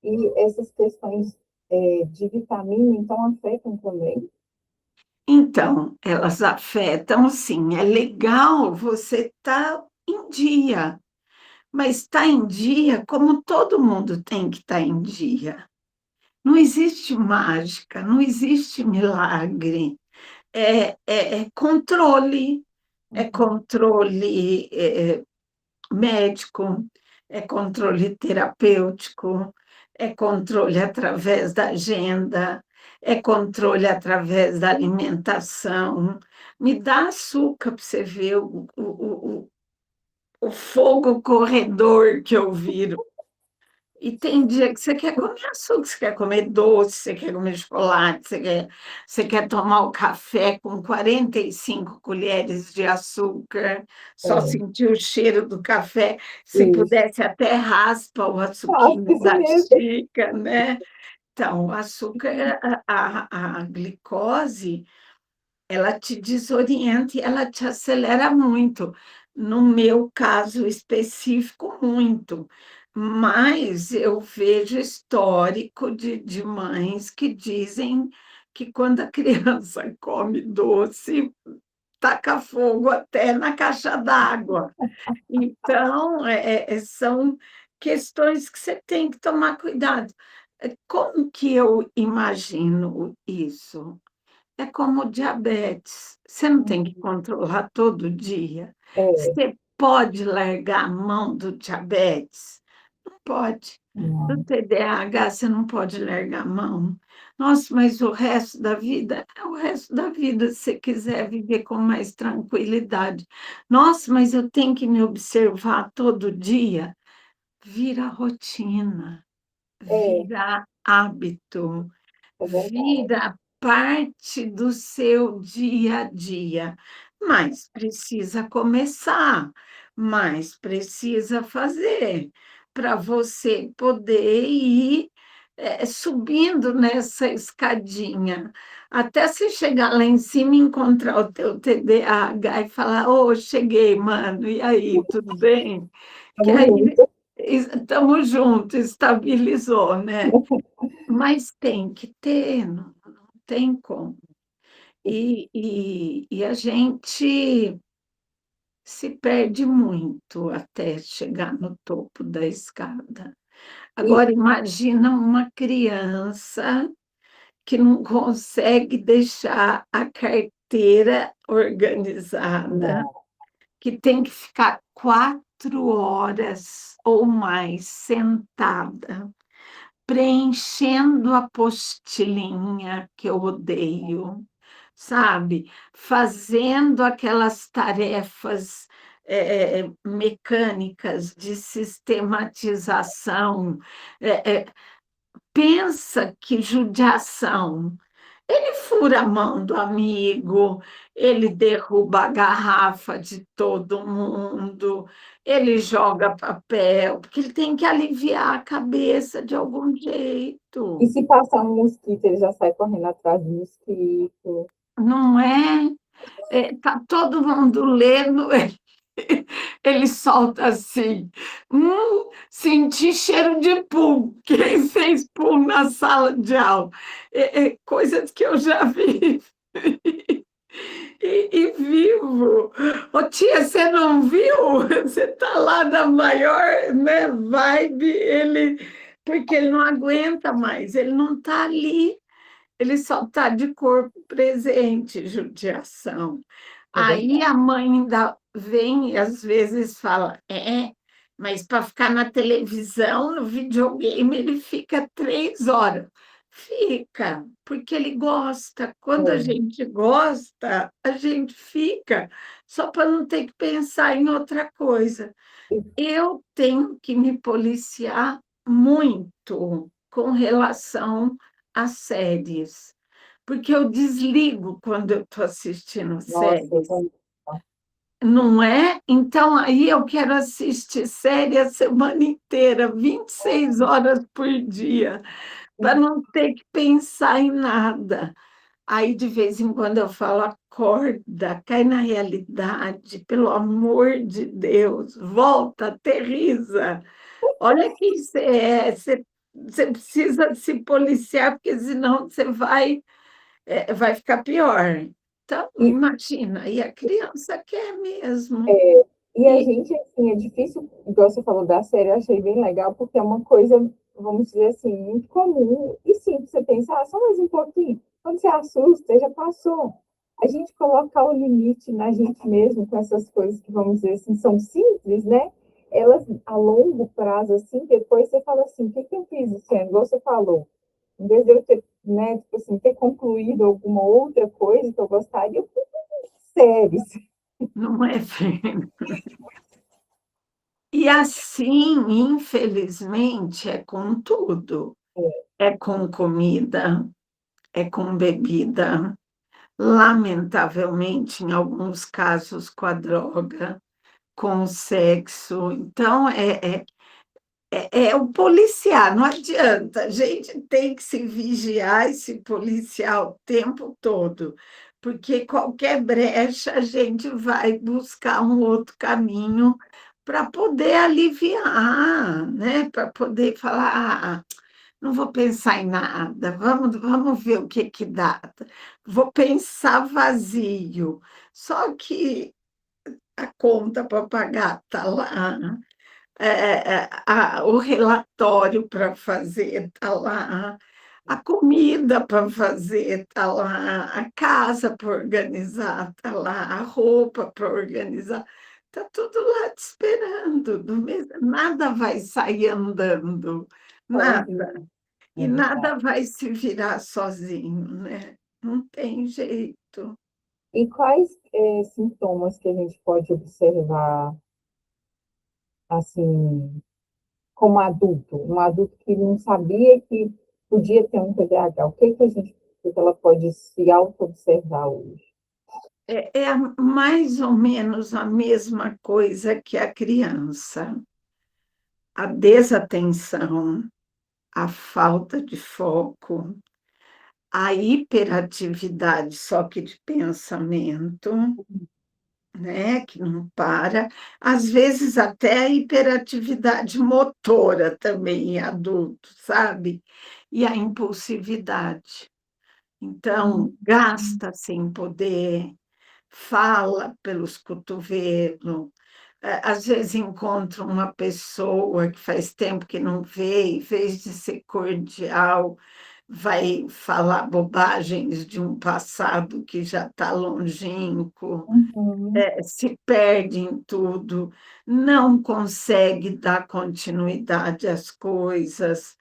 E essas questões, de vitamina, então, afetam também. então, elas afetam, sim. É legal você estar em dia, mas estar em dia como todo mundo tem que estar em dia. Não existe mágica, não existe milagre. É Uhum, controle médico, é controle terapêutico, é controle através da agenda, é controle através da alimentação. Me dá açúcar para você ver o fogo corredor que eu viro. E tem dia que você quer comer açúcar, você quer comer doce, você quer comer chocolate, você quer tomar o café com 45 colheres de açúcar, só É, sentir o cheiro do café. Se isso. pudesse, até raspa o Faço açuquinho isso da mesmo. xícara, né? Então, o açúcar, a glicose, ela te desorienta e ela te acelera muito. No meu caso específico, muito. Mas eu vejo histórico de mães que dizem que quando a criança come doce, taca fogo até na caixa d'água. Então, são questões que você tem que tomar cuidado. Como que eu imagino isso? É como diabetes. Você não tem que controlar todo dia. É, Você pode largar a mão do diabetes? Não pode. Do não, TDAH, você não pode largar a mão. Nossa, mas o resto da vida é o resto da vida, se você quiser viver com mais tranquilidade. Nossa, mas eu tenho que me observar todo dia. Vira rotina, é, vira hábito, é verdade. vira parte do seu dia a dia. Mas precisa começar, mas precisa fazer para você poder ir subindo nessa escadinha, até você chegar lá em cima e encontrar o teu TDAH e falar, ô, cheguei, mano, e aí, tudo bem? Que Tamo aí junto. estamos juntos, estabilizou, né? Mas tem que ter, não tem como. E a gente se perde muito até chegar no topo da escada. E, Agora, imagina uma criança que não consegue deixar a carteira organizada, não, que tem que ficar 4 horas ou mais sentada preenchendo a apostilinha que eu odeio, sabe? Fazendo aquelas tarefas mecânicas de sistematização. Pensa que judiação. Ele fura a mão do amigo, ele derruba a garrafa de todo mundo, ele joga papel, porque ele tem que aliviar a cabeça de algum e jeito, se passar um mosquito, ele já sai correndo atrás do mosquito. não é? Tá todo mundo lendo, ele solta assim, senti cheiro de pum, quem fez pum na sala de aula? Coisas que eu já vi. E vivo. Ô, tia, você não viu? Você tá lá na maior, né, vibe, porque ele não aguenta mais, ele não está ali, ele só está de corpo presente, judiação. É Aí verdade. a mãe ainda vem e às vezes fala, mas para ficar na televisão, no videogame, ele fica 3 horas. Fica, porque ele gosta. Quando a É. gente gosta, a gente fica, só para não ter que pensar em outra coisa. Eu tenho que me policiar muito com relação às séries, porque eu desligo quando eu estou assistindo Nossa, eu séries. também. Não é? Então, aí eu quero assistir série a semana inteira, 26 horas por dia, para não ter que pensar em nada. Aí, de vez em quando, eu falo: acorda, cai na realidade, pelo amor de Deus, volta, aterriza. Olha quem você é, você precisa se policiar, porque senão você vai ficar pior. Então, E, imagina, e a criança quer mesmo. é, e a E gente, assim, é difícil, igual você falou da série, eu achei bem legal, porque é uma coisa, vamos dizer assim, muito comum. E sim, você pensa, ah, só mais um pouquinho. Quando você assusta, já passou. A gente colocar o limite na gente mesmo com essas coisas que, vamos dizer assim, são simples, né? Elas, a longo prazo, assim, depois você fala assim, o que que eu fiz, assim, igual você falou, em vez de eu ter, né, tipo assim, ter concluído alguma outra coisa que eu gostaria, eu fui séries. não é feno. E E assim, infelizmente, é com tudo. É, É com comida, é com bebida, lamentavelmente, em alguns casos, com a droga, com o sexo. Então, é o policiar, não adianta, a gente tem que se vigiar e se policiar o tempo todo, porque qualquer brecha a gente vai buscar um outro caminho para poder aliviar, né? Para poder falar, ah, não vou pensar em nada, vamos ver o que que dá. Vou pensar vazio. Só que a conta para pagar está lá, o relatório para fazer está lá, a comida para fazer está lá, a casa para organizar está lá, a roupa para organizar. Está tudo lá te esperando. Nada vai sair andando, nada. sozinho, E é nada verdade. vai se virar sozinho, né? Não tem jeito. E quais sintomas que a gente pode observar, assim, como adulto? Um adulto que não sabia que podia ter um TDAH. O que ela pode se auto-observar hoje? É mais ou menos a mesma coisa que a criança. A desatenção, a falta de foco, a hiperatividade, só que de pensamento, né, que não para, às vezes até a hiperatividade motora também em adulto, sabe? E a impulsividade. Hum, Então, gasta sem poder, fala pelos cotovelos, às vezes encontra uma pessoa que faz tempo que não vê, em vez de ser cordial, vai falar bobagens de um passado que já está longínquo, uhum, se perde em tudo, não consegue dar continuidade às coisas,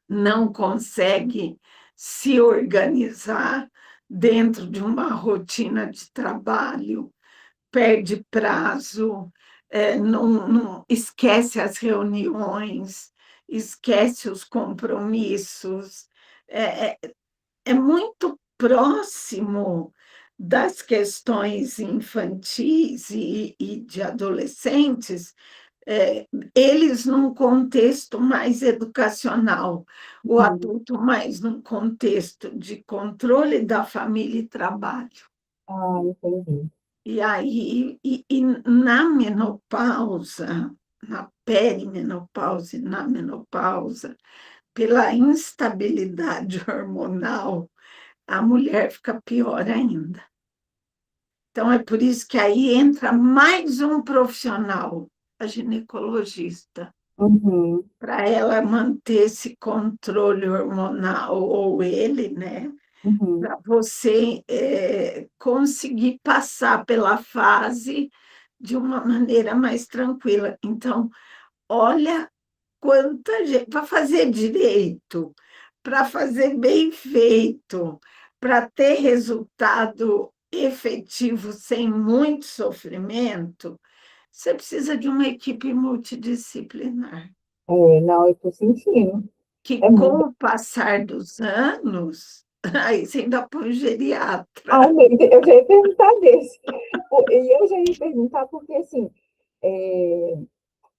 não consegue se organizar dentro de uma rotina de trabalho, perde prazo, não esquece as reuniões, esquece os compromissos. É, é, é muito próximo das questões infantis e de adolescentes, eles num contexto mais educacional, o uhum. adulto mais num contexto de controle da família e trabalho. Ah, entendi. E aí, na menopausa, na perimenopausa e na menopausa, pela instabilidade hormonal, a mulher fica pior ainda. Então, é por isso que aí entra mais um profissional, a ginecologista, Uhum, para ela manter esse controle hormonal, ou ele, né? uhum. Para você conseguir passar pela fase de uma maneira mais tranquila. Então, olha quanta gente, para fazer direito, para fazer bem feito, para ter resultado efetivo sem muito sofrimento, você precisa de uma equipe multidisciplinar, Não, eu estou sentindo. que É com muito. o passar dos anos, aí você ainda põe Ah, geriatra. eu já ia perguntar desse. E eu já ia perguntar porque, assim, é,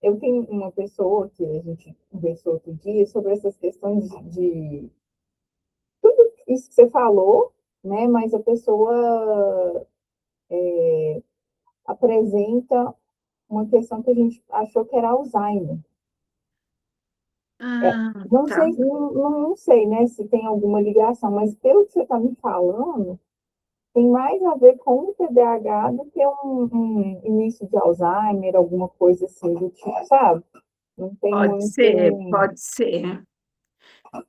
eu tenho uma pessoa que a gente conversou outro dia sobre essas questões de tudo isso que você falou, né? Mas a pessoa apresenta uma questão que a gente achou que era Alzheimer. Ah, Não tá. sei, não sei, né, se tem alguma ligação, mas pelo que você está me falando, tem mais a ver com o TDAH do que um início de Alzheimer, alguma coisa assim do tipo, sabe? Não tem Pode muito. ser, pode ser.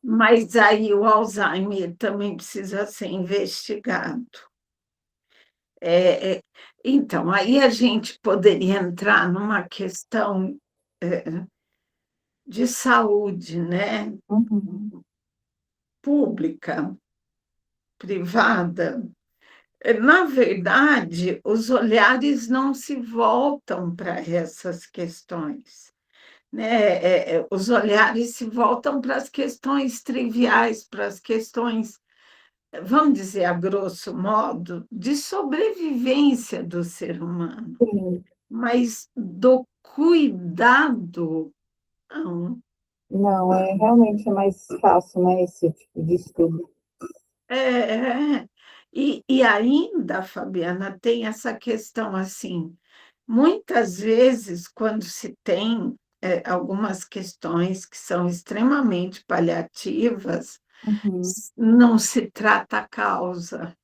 Mas aí o Alzheimer também precisa ser investigado. É, é, então, aí a gente poderia entrar numa questão é, de saúde, né? Uhum, Pública, privada. Na verdade, os olhares não se voltam para essas questões, né? Os olhares se voltam para as questões triviais, para as questões, vamos dizer, a grosso modo, de sobrevivência do ser humano, Sim, mas do cuidado, não. não, realmente é mais fácil, né, esse tipo de estudo. E ainda, Fabiana, tem essa questão assim, muitas vezes, quando se tem algumas questões que são extremamente paliativas, Uhum. não se trata a causa,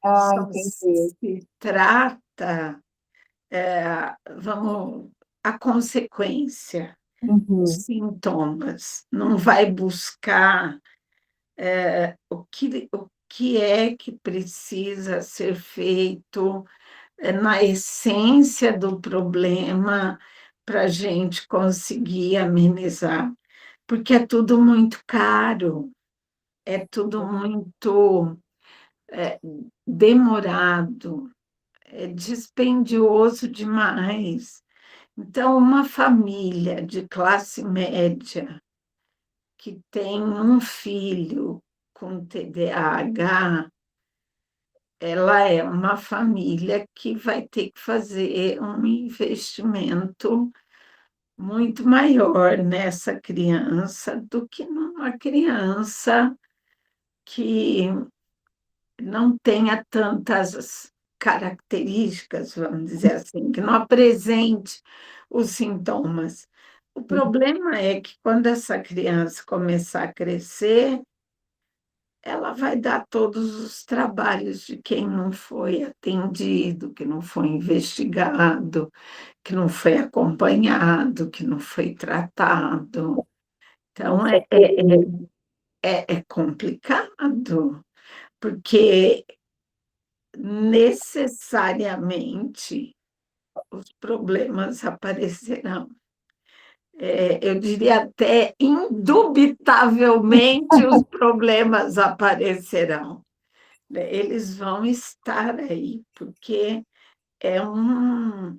Ah, só entendi. se trata, vamos, a consequência, os Uhum. sintomas, não vai buscar o que é que precisa ser feito na essência do problema para a gente conseguir amenizar, porque é tudo muito caro, é tudo muito é, demorado, é dispendioso demais. Então, uma família de classe média que tem um filho com TDAH, ela é uma família que vai ter que fazer um investimento muito maior nessa criança do que numa criança que não tenha tantas características, vamos dizer assim, que não apresente os sintomas. O problema é que quando essa criança começar a crescer, ela vai dar todos os trabalhos de quem não foi atendido, que não foi investigado, que não foi acompanhado, que não foi tratado. Então, Nossa, que... é complicado, porque necessariamente os problemas aparecerão. Eu diria até indubitavelmente os problemas aparecerão. Eles vão estar aí, porque é, um,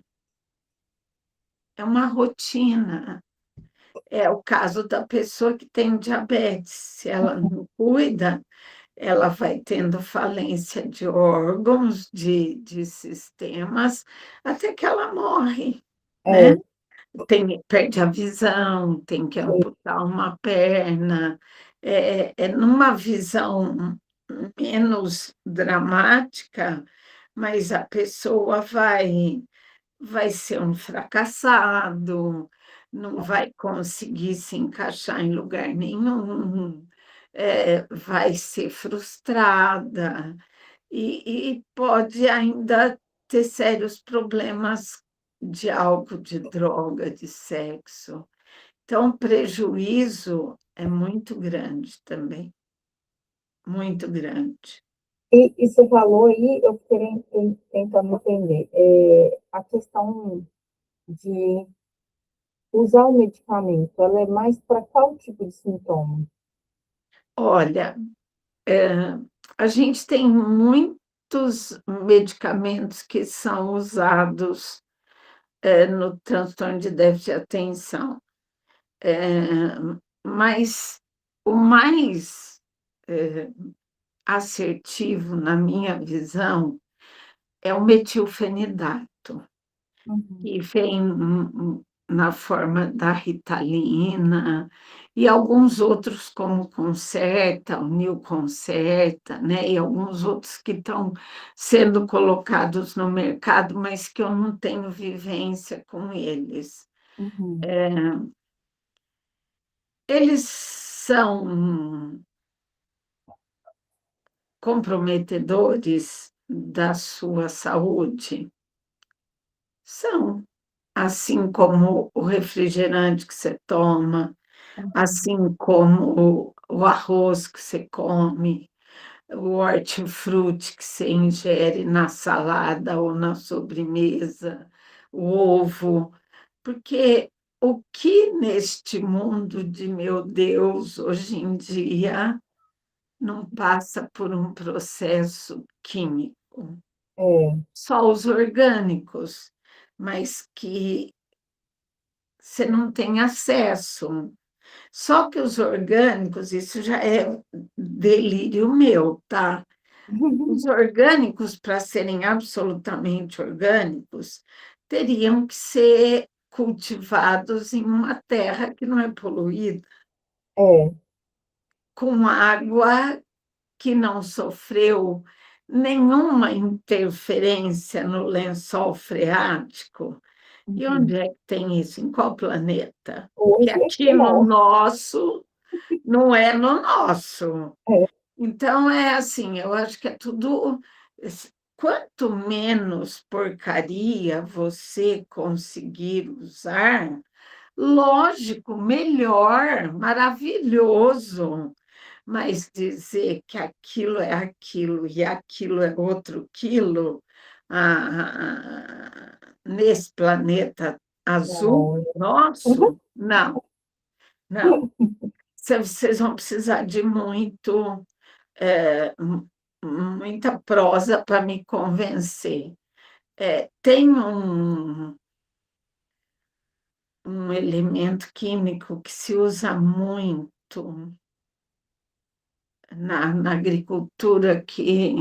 é uma rotina. É o caso da pessoa que tem diabetes. Se ela não cuida, ela vai tendo falência de órgãos, de sistemas, até que ela morre, né? É, Perde a visão, tem que amputar uma perna. Numa visão menos dramática, mas a pessoa vai ser um fracassado, não vai conseguir se encaixar em lugar nenhum, vai ser frustrada e pode ainda ter sérios problemas de álcool, de droga, de sexo. Então, o prejuízo é muito grande também, muito grande. e você falou aí, eu fiquei tentando entender, a questão de usar o medicamento, ela é mais para qual tipo de sintoma? Olha, é, a gente tem muitos medicamentos que são usados no transtorno de déficit de atenção. É, mas o mais assertivo, na minha visão, é o metilfenidato, Uhum, que vem na forma da Ritalina e alguns outros, como o Concerta, o Nil Concerta, né? E alguns outros que estão sendo colocados no mercado, mas que eu não tenho vivência com eles. uhum, Eles são comprometedores da sua saúde? São, assim como o refrigerante que você toma, uhum, assim como o arroz que você come, o hortifruti que você ingere na salada ou na sobremesa, o ovo, porque o que neste mundo de meu Deus hoje em dia não passa por um processo químico, É. só os orgânicos, mas que você não tem acesso. Só que os orgânicos, isso já é delírio meu, tá? Os orgânicos, para serem absolutamente orgânicos, teriam que ser cultivados em uma terra que não é poluída, É. com água que não sofreu nenhuma interferência no lençol freático. E Uhum. onde é que tem isso? Em qual planeta? Que Hoje, acho aqui que no não. nosso não é no nosso. É. Então, é assim, eu acho que é tudo. Quanto menos porcaria você conseguir usar, lógico, melhor, maravilhoso. Mas dizer que aquilo é aquilo e aquilo é outro quilo, nesse planeta azul Não. nosso, não, não. Vocês vão precisar de muita prosa para me convencer. Tem um elemento químico que se usa muito na agricultura que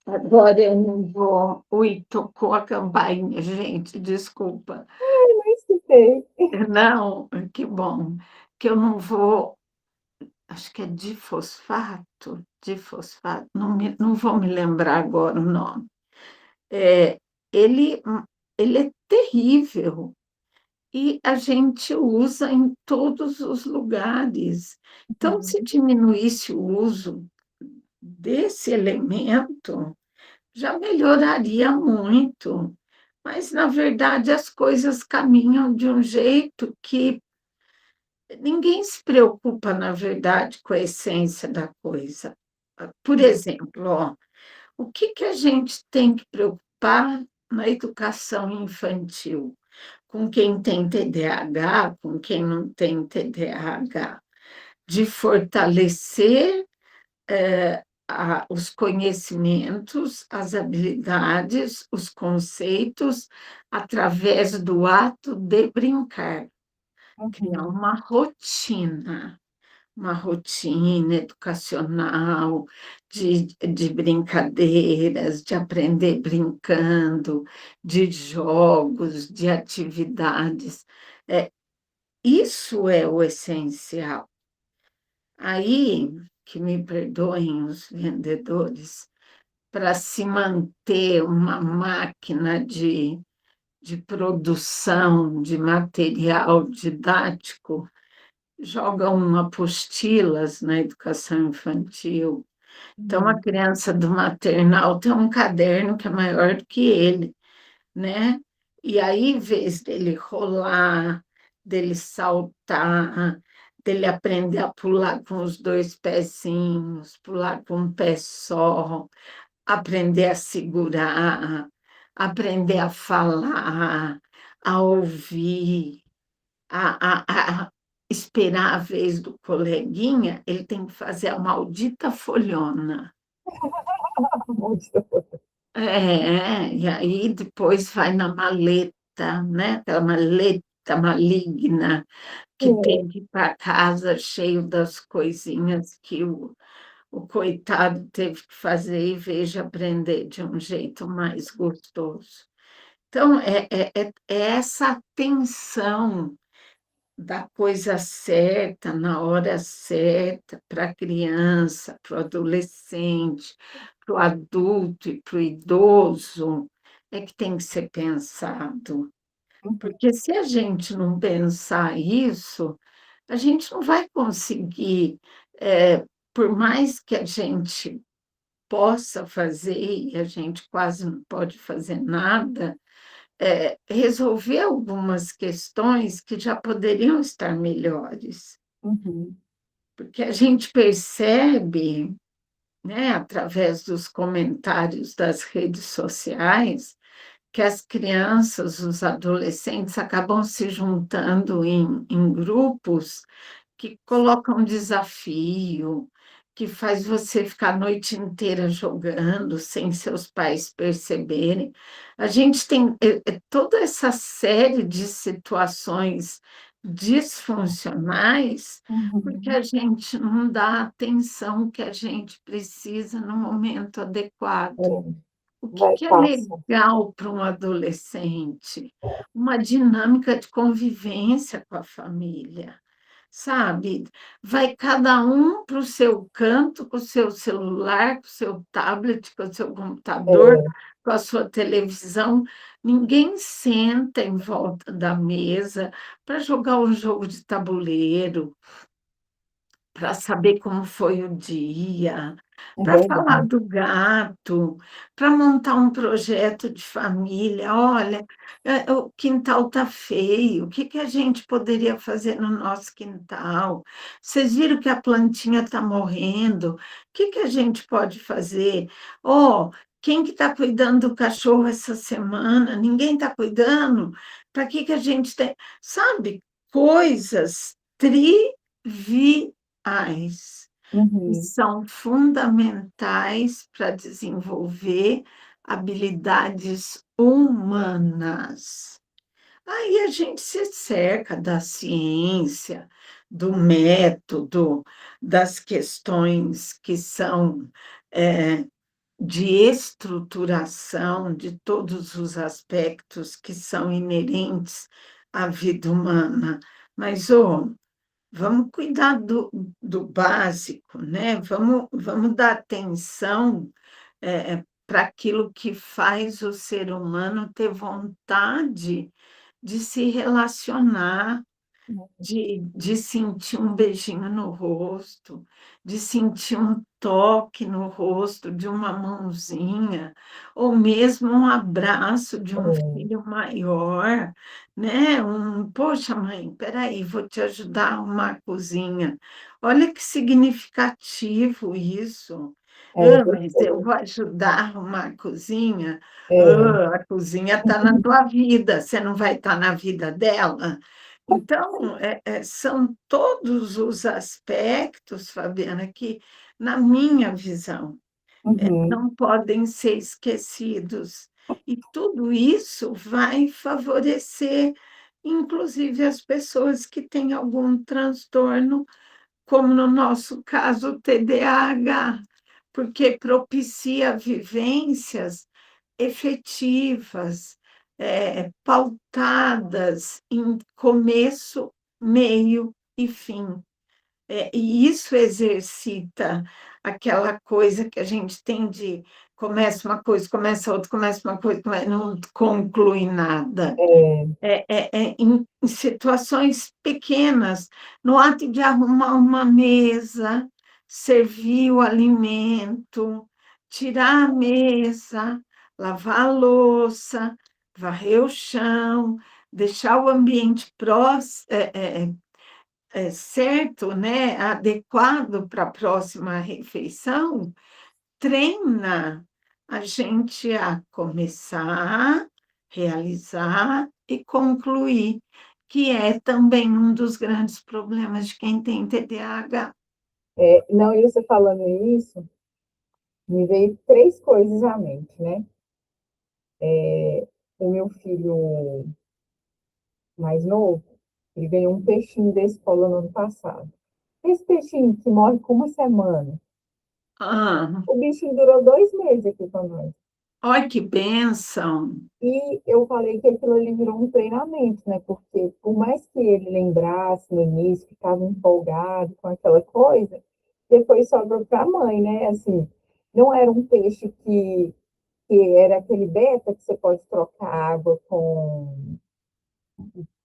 agora eu não vou. Ui, tocou a campainha, gente, desculpa. Eu nem escutei. Não, que bom, que eu não vou. Acho que é difosfato, não vou me lembrar agora o nome. É, ele, ele é terrível e a gente usa em todos os lugares. Então, se Uhum. diminuísse o uso desse elemento, já melhoraria muito. Mas, na verdade, as coisas caminham de um jeito que ninguém se preocupa, na verdade, com a essência da coisa. Por exemplo, ó, o que que a gente tem que preocupar na educação infantil? Com quem tem TDAH, com quem não tem TDAH, de fortalecer os conhecimentos, as habilidades, os conceitos, através do ato de brincar, criar Uhum. uma rotina educacional de brincadeiras, de aprender brincando, de jogos, de atividades. É, isso é o essencial. Aí, que me perdoem os vendedores, para se manter uma máquina de produção de material didático, jogam apostilas na educação infantil. Então, a Uhum. criança do maternal tem um caderno que é maior do que ele, né? E aí, em vez dele rolar, dele saltar, dele aprender a pular com os dois pezinhos, pular com um pé só, aprender a segurar, aprender a falar, a ouvir, a esperar a vez do coleguinha, ele tem que fazer a maldita folhona. E aí depois vai na maleta, né? Aquela maleta maligna que É. tem que ir para casa cheio das coisinhas que o coitado teve que fazer e veja aprender de um jeito mais gostoso. Então, é essa atenção da coisa certa, na hora certa, para a criança, para o adolescente, para o adulto e para o idoso, é que tem que ser pensado. Uhum. Porque se a gente não pensar isso, a gente não vai conseguir, por mais que a gente possa fazer, e a gente quase não pode fazer nada, resolver algumas questões que já poderiam estar melhores, Uhum. porque a gente percebe, né, através dos comentários das redes sociais, que as crianças, os adolescentes acabam se juntando em grupos que colocam desafio, que faz você ficar a noite inteira jogando sem seus pais perceberem. A gente tem toda essa série de situações disfuncionais porque Uhum. a gente não dá a atenção que a gente precisa no momento adequado. É, O que vai que é passar. legal para um adolescente? Uma dinâmica de convivência com a família, sabe? Vai cada um para o seu canto, com o seu celular, com o seu tablet, com o seu computador, É, com a sua televisão. Ninguém senta em volta da mesa para jogar um jogo de tabuleiro, para saber como foi o dia, é para falar verdade. do gato, para montar um projeto de família. Olha, o quintal está feio, o que que a gente poderia fazer no nosso quintal? Vocês viram que a plantinha está morrendo? O que que a gente pode fazer? Oh, quem que está cuidando do cachorro essa semana? Ninguém está cuidando? Para que que a gente tem? Sabe, coisas triviais que Uhum. são fundamentais para desenvolver habilidades humanas. Aí a gente se cerca da ciência, do método, das questões que são de estruturação de todos os aspectos que são inerentes à vida humana. Mas, vamos cuidar do básico, né? Vamos dar atenção para aquilo que faz o ser humano ter vontade de se relacionar, de sentir um beijinho no rosto, de sentir um toque no rosto de uma mãozinha, ou mesmo um abraço de um É, filho maior, né? Poxa, mãe, peraí, vou te ajudar a arrumar a cozinha. Olha que significativo isso. é Mas eu verdade. vou ajudar a arrumar a cozinha. É, A cozinha está na tua vida, você não vai estar na vida dela? Então, são todos os aspectos, Fabiana, que, na minha visão, uhum, não podem ser esquecidos. E tudo isso vai favorecer, inclusive, as pessoas que têm algum transtorno, como no nosso caso, o TDAH, porque propicia vivências efetivas, pautadas em começo, meio e fim. E isso exercita aquela coisa que a gente tem de começa uma coisa, começa outra, começa uma coisa, não conclui nada. é, Em situações pequenas, no ato de arrumar uma mesa, servir o alimento, tirar a mesa, lavar a louça, varrer o chão, deixar o ambiente certo, né, adequado para a próxima refeição, treina a gente a começar, realizar e concluir, que é também um dos grandes problemas de quem tem TDAH. não, e você falando isso, me veio três coisas à mente, né? O meu filho mais novo, ele ganhou um peixinho da escola no ano passado. Esse peixinho que morre com uma semana, Ah, o bichinho durou 2 meses aqui com nós. olha que bênção! E eu falei que aquilo ali virou um treinamento, né? Porque por mais que ele lembrasse no início, ficava empolgado com aquela coisa, depois sobra para a mãe, né? Assim, não era um peixe que era aquele beta que você pode trocar água com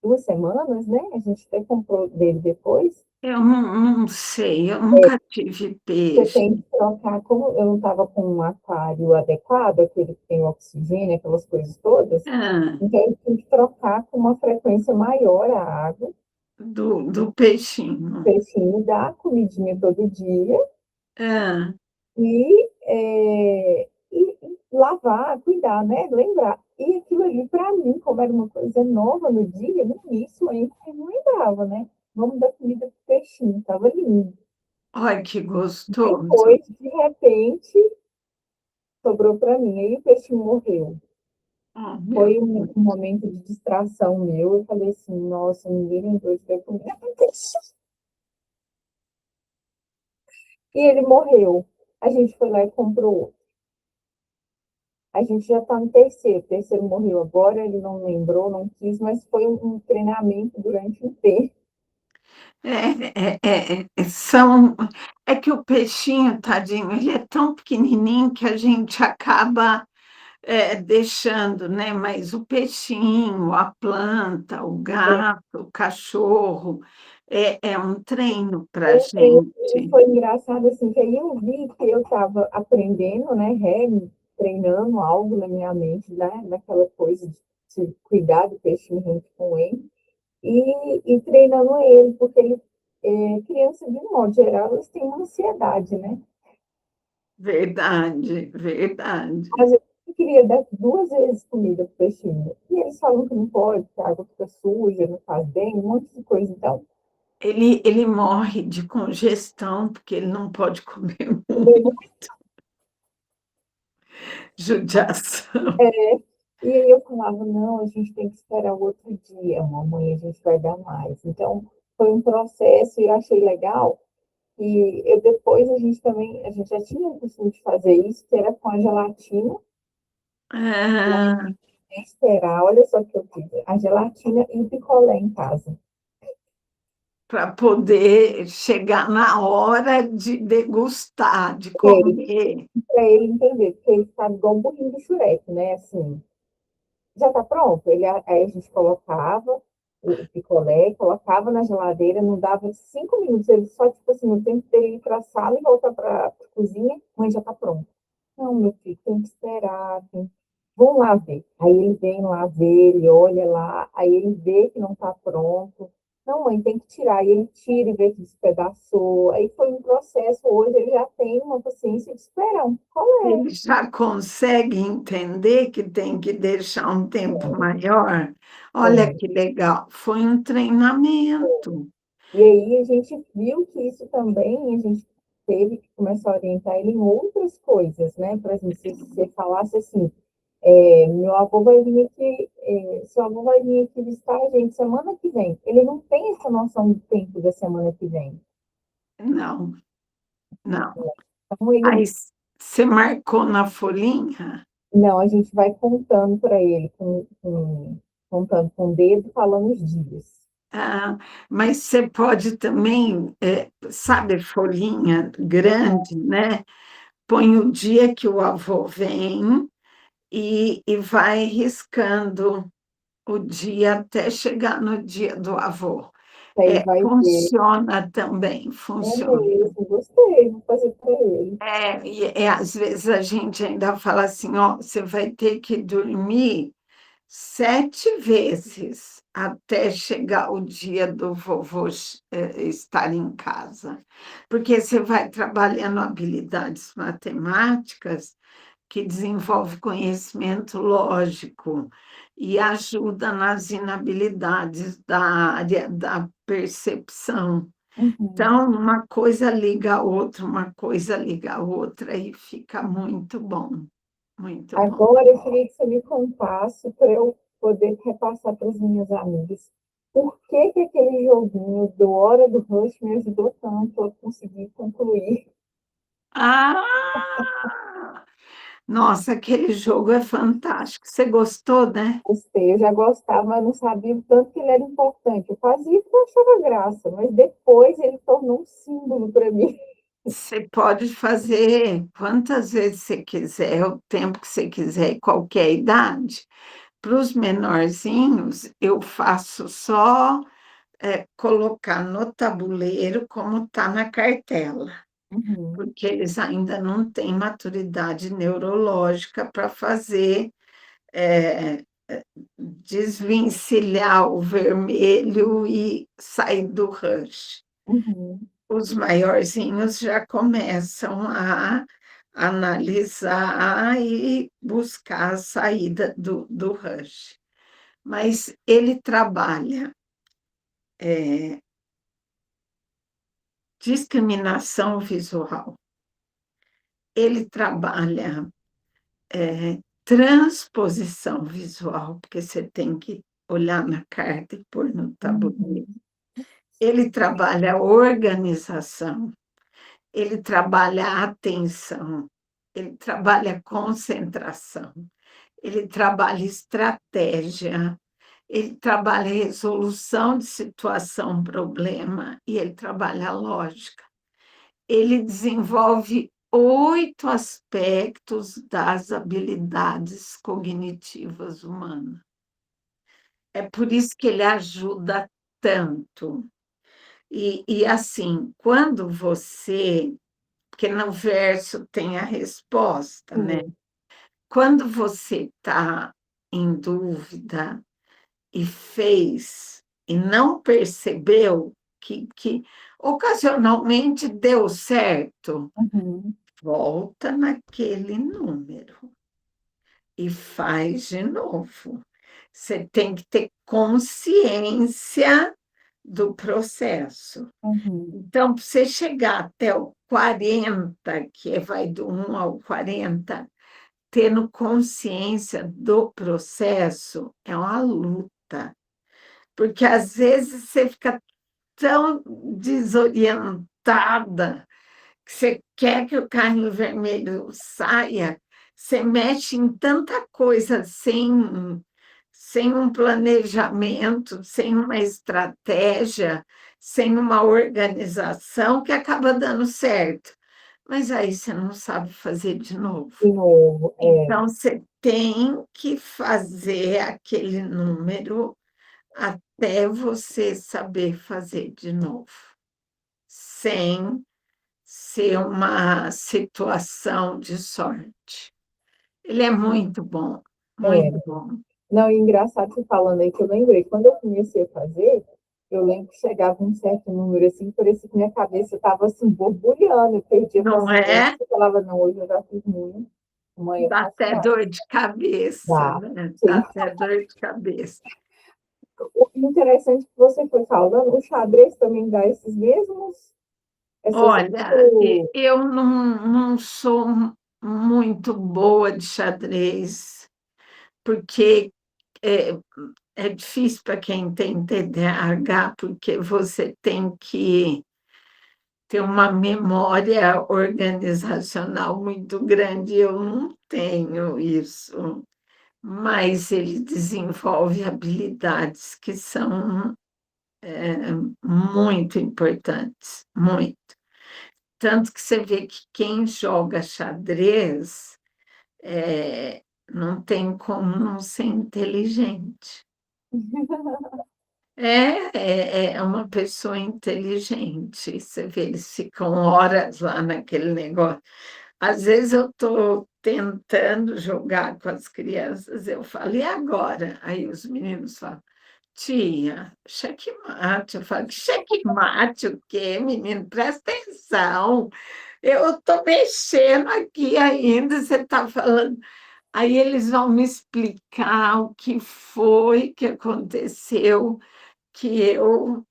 2 semanas, né? A gente até comprou dele depois. Eu não sei, eu nunca tive Você peixe. tem que trocar, como eu não estava com um aquário adequado, aquele que tem oxigênio, aquelas coisas todas, Ah, então eu tinha que trocar com uma frequência maior a água, do peixinho. peixinho dar comidinha todo dia Ah, e lavar, cuidar, né? Lembrar. E aquilo ali, para mim, como era uma coisa nova no dia, no início ainda, eu não lembrava, né? Vamos dar comida pro peixinho, estava lindo. Olha que gostoso. Depois, de repente, sobrou para mim. Aí o peixe morreu. Oh, meu Foi um momento de distração meu. Eu falei assim, nossa, ninguém lembrou de ter comido peixe. E ele morreu. A gente foi lá e comprou outro. A gente já está no terceiro. O terceiro morreu agora, ele não lembrou, não quis, mas foi um treinamento durante um tempo. é que o peixinho, tadinho, ele é tão pequenininho que a gente acaba deixando, né? Mas o peixinho, a planta, o gato, o cachorro, é um treino para a E gente. foi engraçado assim, que aí eu vi que eu estava aprendendo, né, treinando algo na minha mente, né, naquela coisa de cuidar do peixinho junto com ele, e treinando ele, porque ele, criança, de um modo geral, elas têm uma ansiedade, né? Verdade, verdade. Às vezes eu queria dar 2 vezes comida pro peixinho, e eles falam que não pode, que a água fica suja, não faz bem, um monte de coisa. Então, Ele morre de congestão, porque ele não pode comer também. muito. Judiação. E aí eu falava, não, a gente tem que esperar o outro dia, mamãe, a gente vai dar mais. Então, foi um processo e eu achei legal. E eu, depois a gente também, a gente já tinha o costume de fazer isso, que era com a gelatina, Ah, e esperar, olha só o que eu fiz, a gelatina e o picolé em casa. para poder chegar na hora de degustar, de Ele, comer. para ele entender, porque ele ficava igual um burrinho do Shrek, né? Assim, já está pronto. Aí a gente colocava o picolé, colocava na geladeira, não dava 5 minutos, ele só, tipo assim, no tempo dele ir para a sala e voltar para a cozinha, mãe, já está pronto. Não, meu filho, tem que esperar, vamos lá ver. Aí ele vem lá ver, ele olha lá, aí ele vê que não está pronto. Não, mãe, tem que tirar. Aí ele tira e vê que despedaçou. Aí foi um processo. Hoje ele já tem uma paciência de esperar um picolé. Ele já consegue entender que tem que deixar um tempo maior. Olha É. que legal, foi um treinamento. E aí a gente viu que isso também, a gente teve que começar a orientar ele em outras coisas, né? Por exemplo, se você falasse assim, meu avô vai vir aqui, seu avô vai vir aqui visitar a gente semana que vem. Ele não tem essa noção do tempo da semana que vem. Não, não. Então, Aí ele, você marcou na folhinha? não, a gente vai contando para ele, contando com o dedo, falando os dias. Ah, mas você pode também, sabe, folhinha grande, né? Põe o dia que o avô vem e vai riscando o dia até chegar no dia do avô. Aí vai ver. Funciona também, É funciona. mesmo, gostei, vou fazer para ele. Às vezes a gente ainda fala assim, ó, você vai ter que dormir 7 vezes até chegar o dia do vovô estar em casa, porque você vai trabalhando habilidades matemáticas que desenvolve conhecimento lógico e ajuda nas inabilidades da área da percepção. Uhum. Então, uma coisa liga a outra, uma coisa liga a outra e fica muito bom, muito bom. Agora eu queria que você me contasse para eu poder repassar para as minhas amigas. Por que que aquele joguinho do Hora do Rush me ajudou tanto a conseguir concluir? Ah! Nossa, aquele jogo é fantástico. Você gostou, né? Gostei, eu já gostava, mas não sabia o tanto que ele era importante. Eu fazia porque eu achava graça, mas depois ele tornou um símbolo para mim. Você pode fazer quantas vezes você quiser, o tempo que você quiser, e qualquer idade. Para os menorzinhos, eu faço só colocar no tabuleiro como está na cartela, Uhum, porque eles ainda não têm maturidade neurológica para fazer é, desvencilhar o vermelho e sair do rush. uhum. Os maiorzinhos já começam a analisar e buscar a saída do rush. Mas ele trabalha discriminação visual. Ele trabalha transposição visual, porque você tem que olhar na carta e pôr no tabuleiro. Uhum. Ele trabalha organização, ele trabalha atenção, ele trabalha concentração, ele trabalha estratégia, ele trabalha resolução de situação, problema, e ele trabalha lógica. Ele desenvolve 8 aspectos das habilidades cognitivas humanas. É por isso que ele ajuda tanto. E assim, quando você, porque no verso tem a resposta, né? Sim. Quando você está em dúvida e fez e não percebeu que ocasionalmente deu certo, Uhum. volta naquele número e faz de novo. Você tem que ter consciência do processo. Uhum. Então, para você chegar até o 40, que vai do 1 ao 40, tendo consciência do processo, é uma luta. Porque às vezes você fica tão desorientada que você quer que o carrinho vermelho saia, você mexe em tanta coisa sem um planejamento, sem uma estratégia, sem uma organização, que acaba dando certo. Mas aí você não sabe fazer de novo. De novo, Então, você tem que fazer aquele número até você saber fazer de novo, sem ser uma situação de sorte. Ele é muito bom, muito é. bom. Não, e engraçado você falando aí que eu lembrei, quando eu comecei a fazer, eu lembro que chegava um certo número assim, parecia que minha cabeça estava assim, borbulhando, eu perdia Não é? paciência, eu falava, não, hoje eu já fiz muito, amanhã eu Dá faço até mais. dor de cabeça, Dá, né? Dá sim. até dor de cabeça. O interessante que você foi falando, o xadrez também dá esses mesmos, essas Olha, oito... eu não sou muito boa de xadrez, porque é, é difícil para quem tem TDAH, porque você tem que ter uma memória organizacional muito grande. Eu não tenho isso, mas ele desenvolve habilidades que são muito importantes, muito. Tanto que você vê que quem joga xadrez não tem como não ser inteligente. É uma pessoa inteligente. Você vê, eles ficam horas lá naquele negócio. Às vezes eu estou tentando jogar com as crianças, eu falo, e agora? Aí os meninos falam, tia, checkmate. Eu falo, checkmate o quê, menino? Presta atenção. Eu estou mexendo aqui ainda, você está falando. Aí eles vão me explicar o que foi que aconteceu, que eu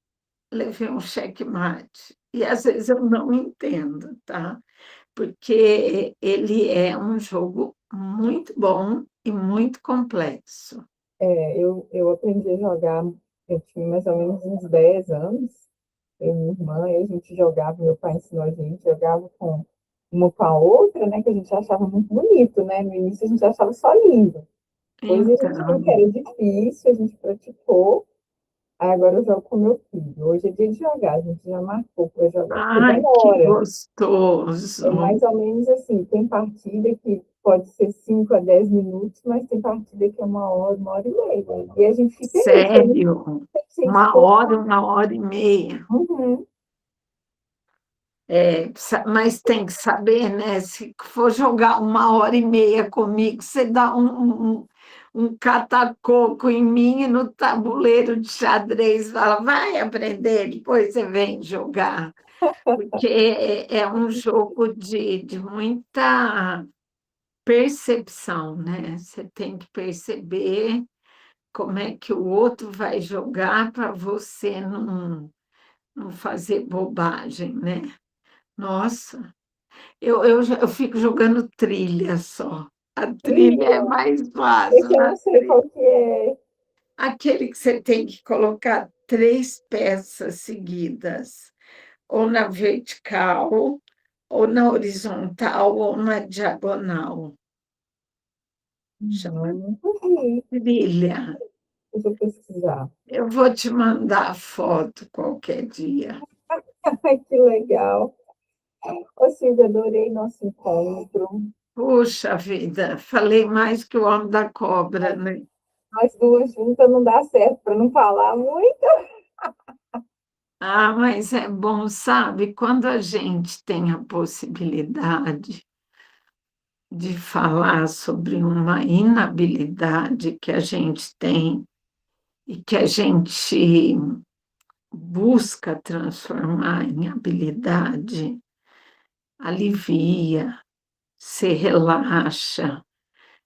levei um checkmate. E às vezes eu não entendo, tá? Porque ele é um jogo muito bom e muito complexo. Eu aprendi a jogar, eu tinha mais ou menos uns 10 anos, eu e minha irmã, e a gente jogava, meu pai ensinou a gente, jogava com uma com a outra, né, que a gente achava muito bonito, né? No início a gente achava só lindo. Depois a gente viu que Então, era difícil, a gente praticou. Aí agora eu jogo com meu filho. Hoje é dia de jogar, a gente já marcou para jogar, porque ai, que demora. É gostoso! mais ou menos assim, tem partida que pode ser 5 a 10 minutos, mas tem partida que é uma hora e meia. E a gente fica aí, Sério, sem esforço. uma hora e meia. Uhum. Mas tem que saber, né? Se for jogar uma hora e meia comigo, você dá um catacoco em mim e no tabuleiro de xadrez, fala, vai aprender, depois você vem jogar. Porque é um jogo de muita percepção, né? Você tem que perceber como é que o outro vai jogar para você não fazer bobagem, né? Nossa, eu fico jogando trilha só. A trilha é Trilha, mais fácil esse eu na não sei trilha. qual que é. Aquele que você tem que colocar três peças seguidas, ou na vertical, ou na horizontal, ou na diagonal. Não, Chama nunca vi. trilha. Deixa eu pesquisar. Eu vou te mandar a foto qualquer dia. Ai, que legal. Ô, Silvia, adorei nosso encontro. Puxa vida, falei mais que o homem da cobra, né? Nós duas juntas não dá certo, para não falar muito. Ah, mas é bom, sabe, quando a gente tem a possibilidade de falar sobre uma inabilidade que a gente tem e que a gente busca transformar em habilidade, alivia, se relaxa,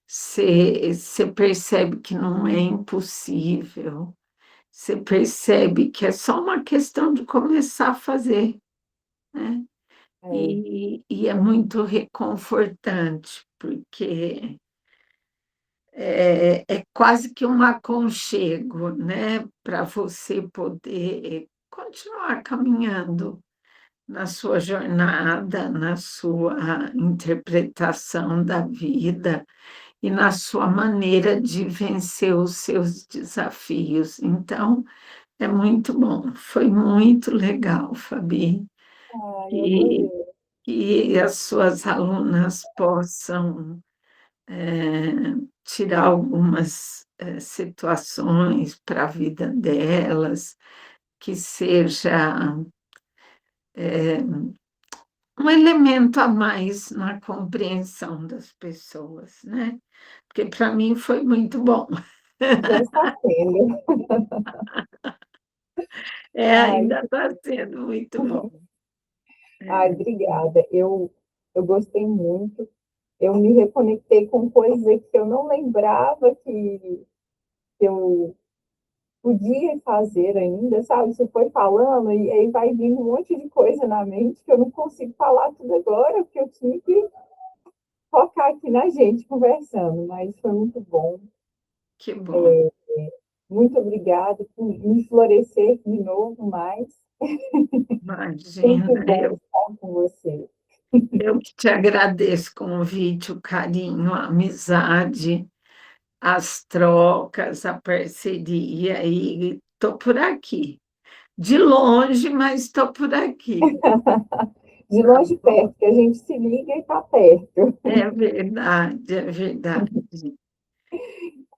você percebe que não é impossível, você percebe que é só uma questão de começar a fazer, né? É, E é muito reconfortante, porque é quase que um aconchego, né? Para você poder continuar caminhando na sua jornada, na sua interpretação da vida e na sua maneira de vencer os seus desafios. Então, é muito bom, foi muito legal, Fabi, ai, e adorei. que as suas alunas possam tirar algumas situações para a vida delas, que seja um elemento a mais na compreensão das pessoas, né? Porque para mim foi muito bom. Já está sendo. Ai, Ainda está sendo muito bom. ai, É, obrigada. Eu gostei muito. Eu me reconectei com coisas que eu não lembrava que eu podia fazer ainda, sabe? Você foi falando e aí vai vir um monte de coisa na mente que eu não consigo falar tudo agora, porque eu tinha que focar aqui na gente conversando, mas foi muito bom. que bom. Muito obrigada por me florescer de novo mais. Sempre Imagina, bom estar com você. eu que te agradeço o convite, o carinho, a amizade, as trocas, a parceria, e estou por aqui. De longe, mas estou por aqui. De Tá longe bom? perto, que a gente se liga e está perto. É verdade, é verdade.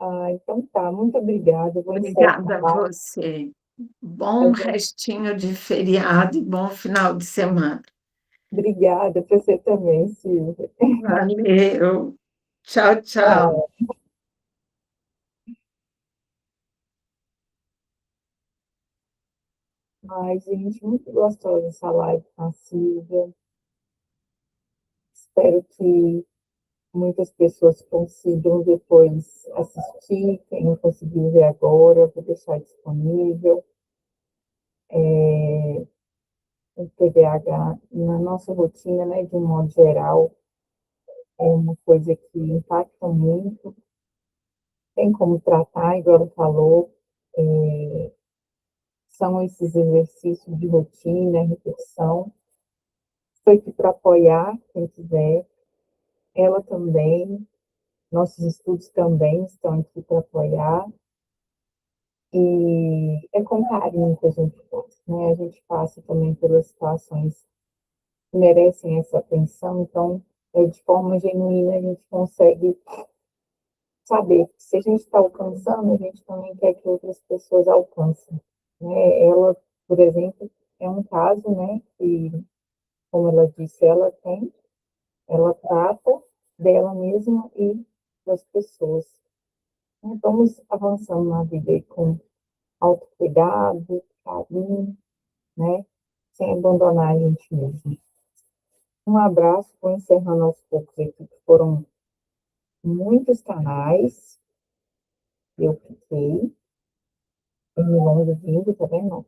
Ah, então tá, muito obrigada. Eu vou encerrar Obrigada a lá. você. Bom restinho de feriado e bom final de semana. Obrigada para você também, Silvia. Valeu. Tchau, tchau. Tchau. Ai, gente, muito gostosa essa live com a Silvia. Espero que muitas pessoas consigam depois assistir. Quem não conseguiu ver agora, vou deixar disponível. O TDAH, na nossa rotina, né, de um modo geral, é uma coisa que impacta muito. Tem como tratar, igual ela falou, são esses exercícios de rotina, repetição. Estou aqui para apoiar quem quiser. Ela também, nossos estudos também estão aqui para apoiar. E é com carinho que a gente faz, né? A gente passa também pelas situações que merecem essa atenção, então, de forma genuína, a gente consegue saber que se a gente está alcançando, a gente também quer que outras pessoas alcancem, né? Ela, por exemplo, é um caso, né, que, como ela disse, ela trata dela mesma e das pessoas. Vamos avançando na vida aí com autocuidado, carinho, né? Sem abandonar a gente mesmo. Um abraço, vou encerrando aos poucos aqui, que foram muitos canais, eu fiquei, em longo vindo, tá vendo?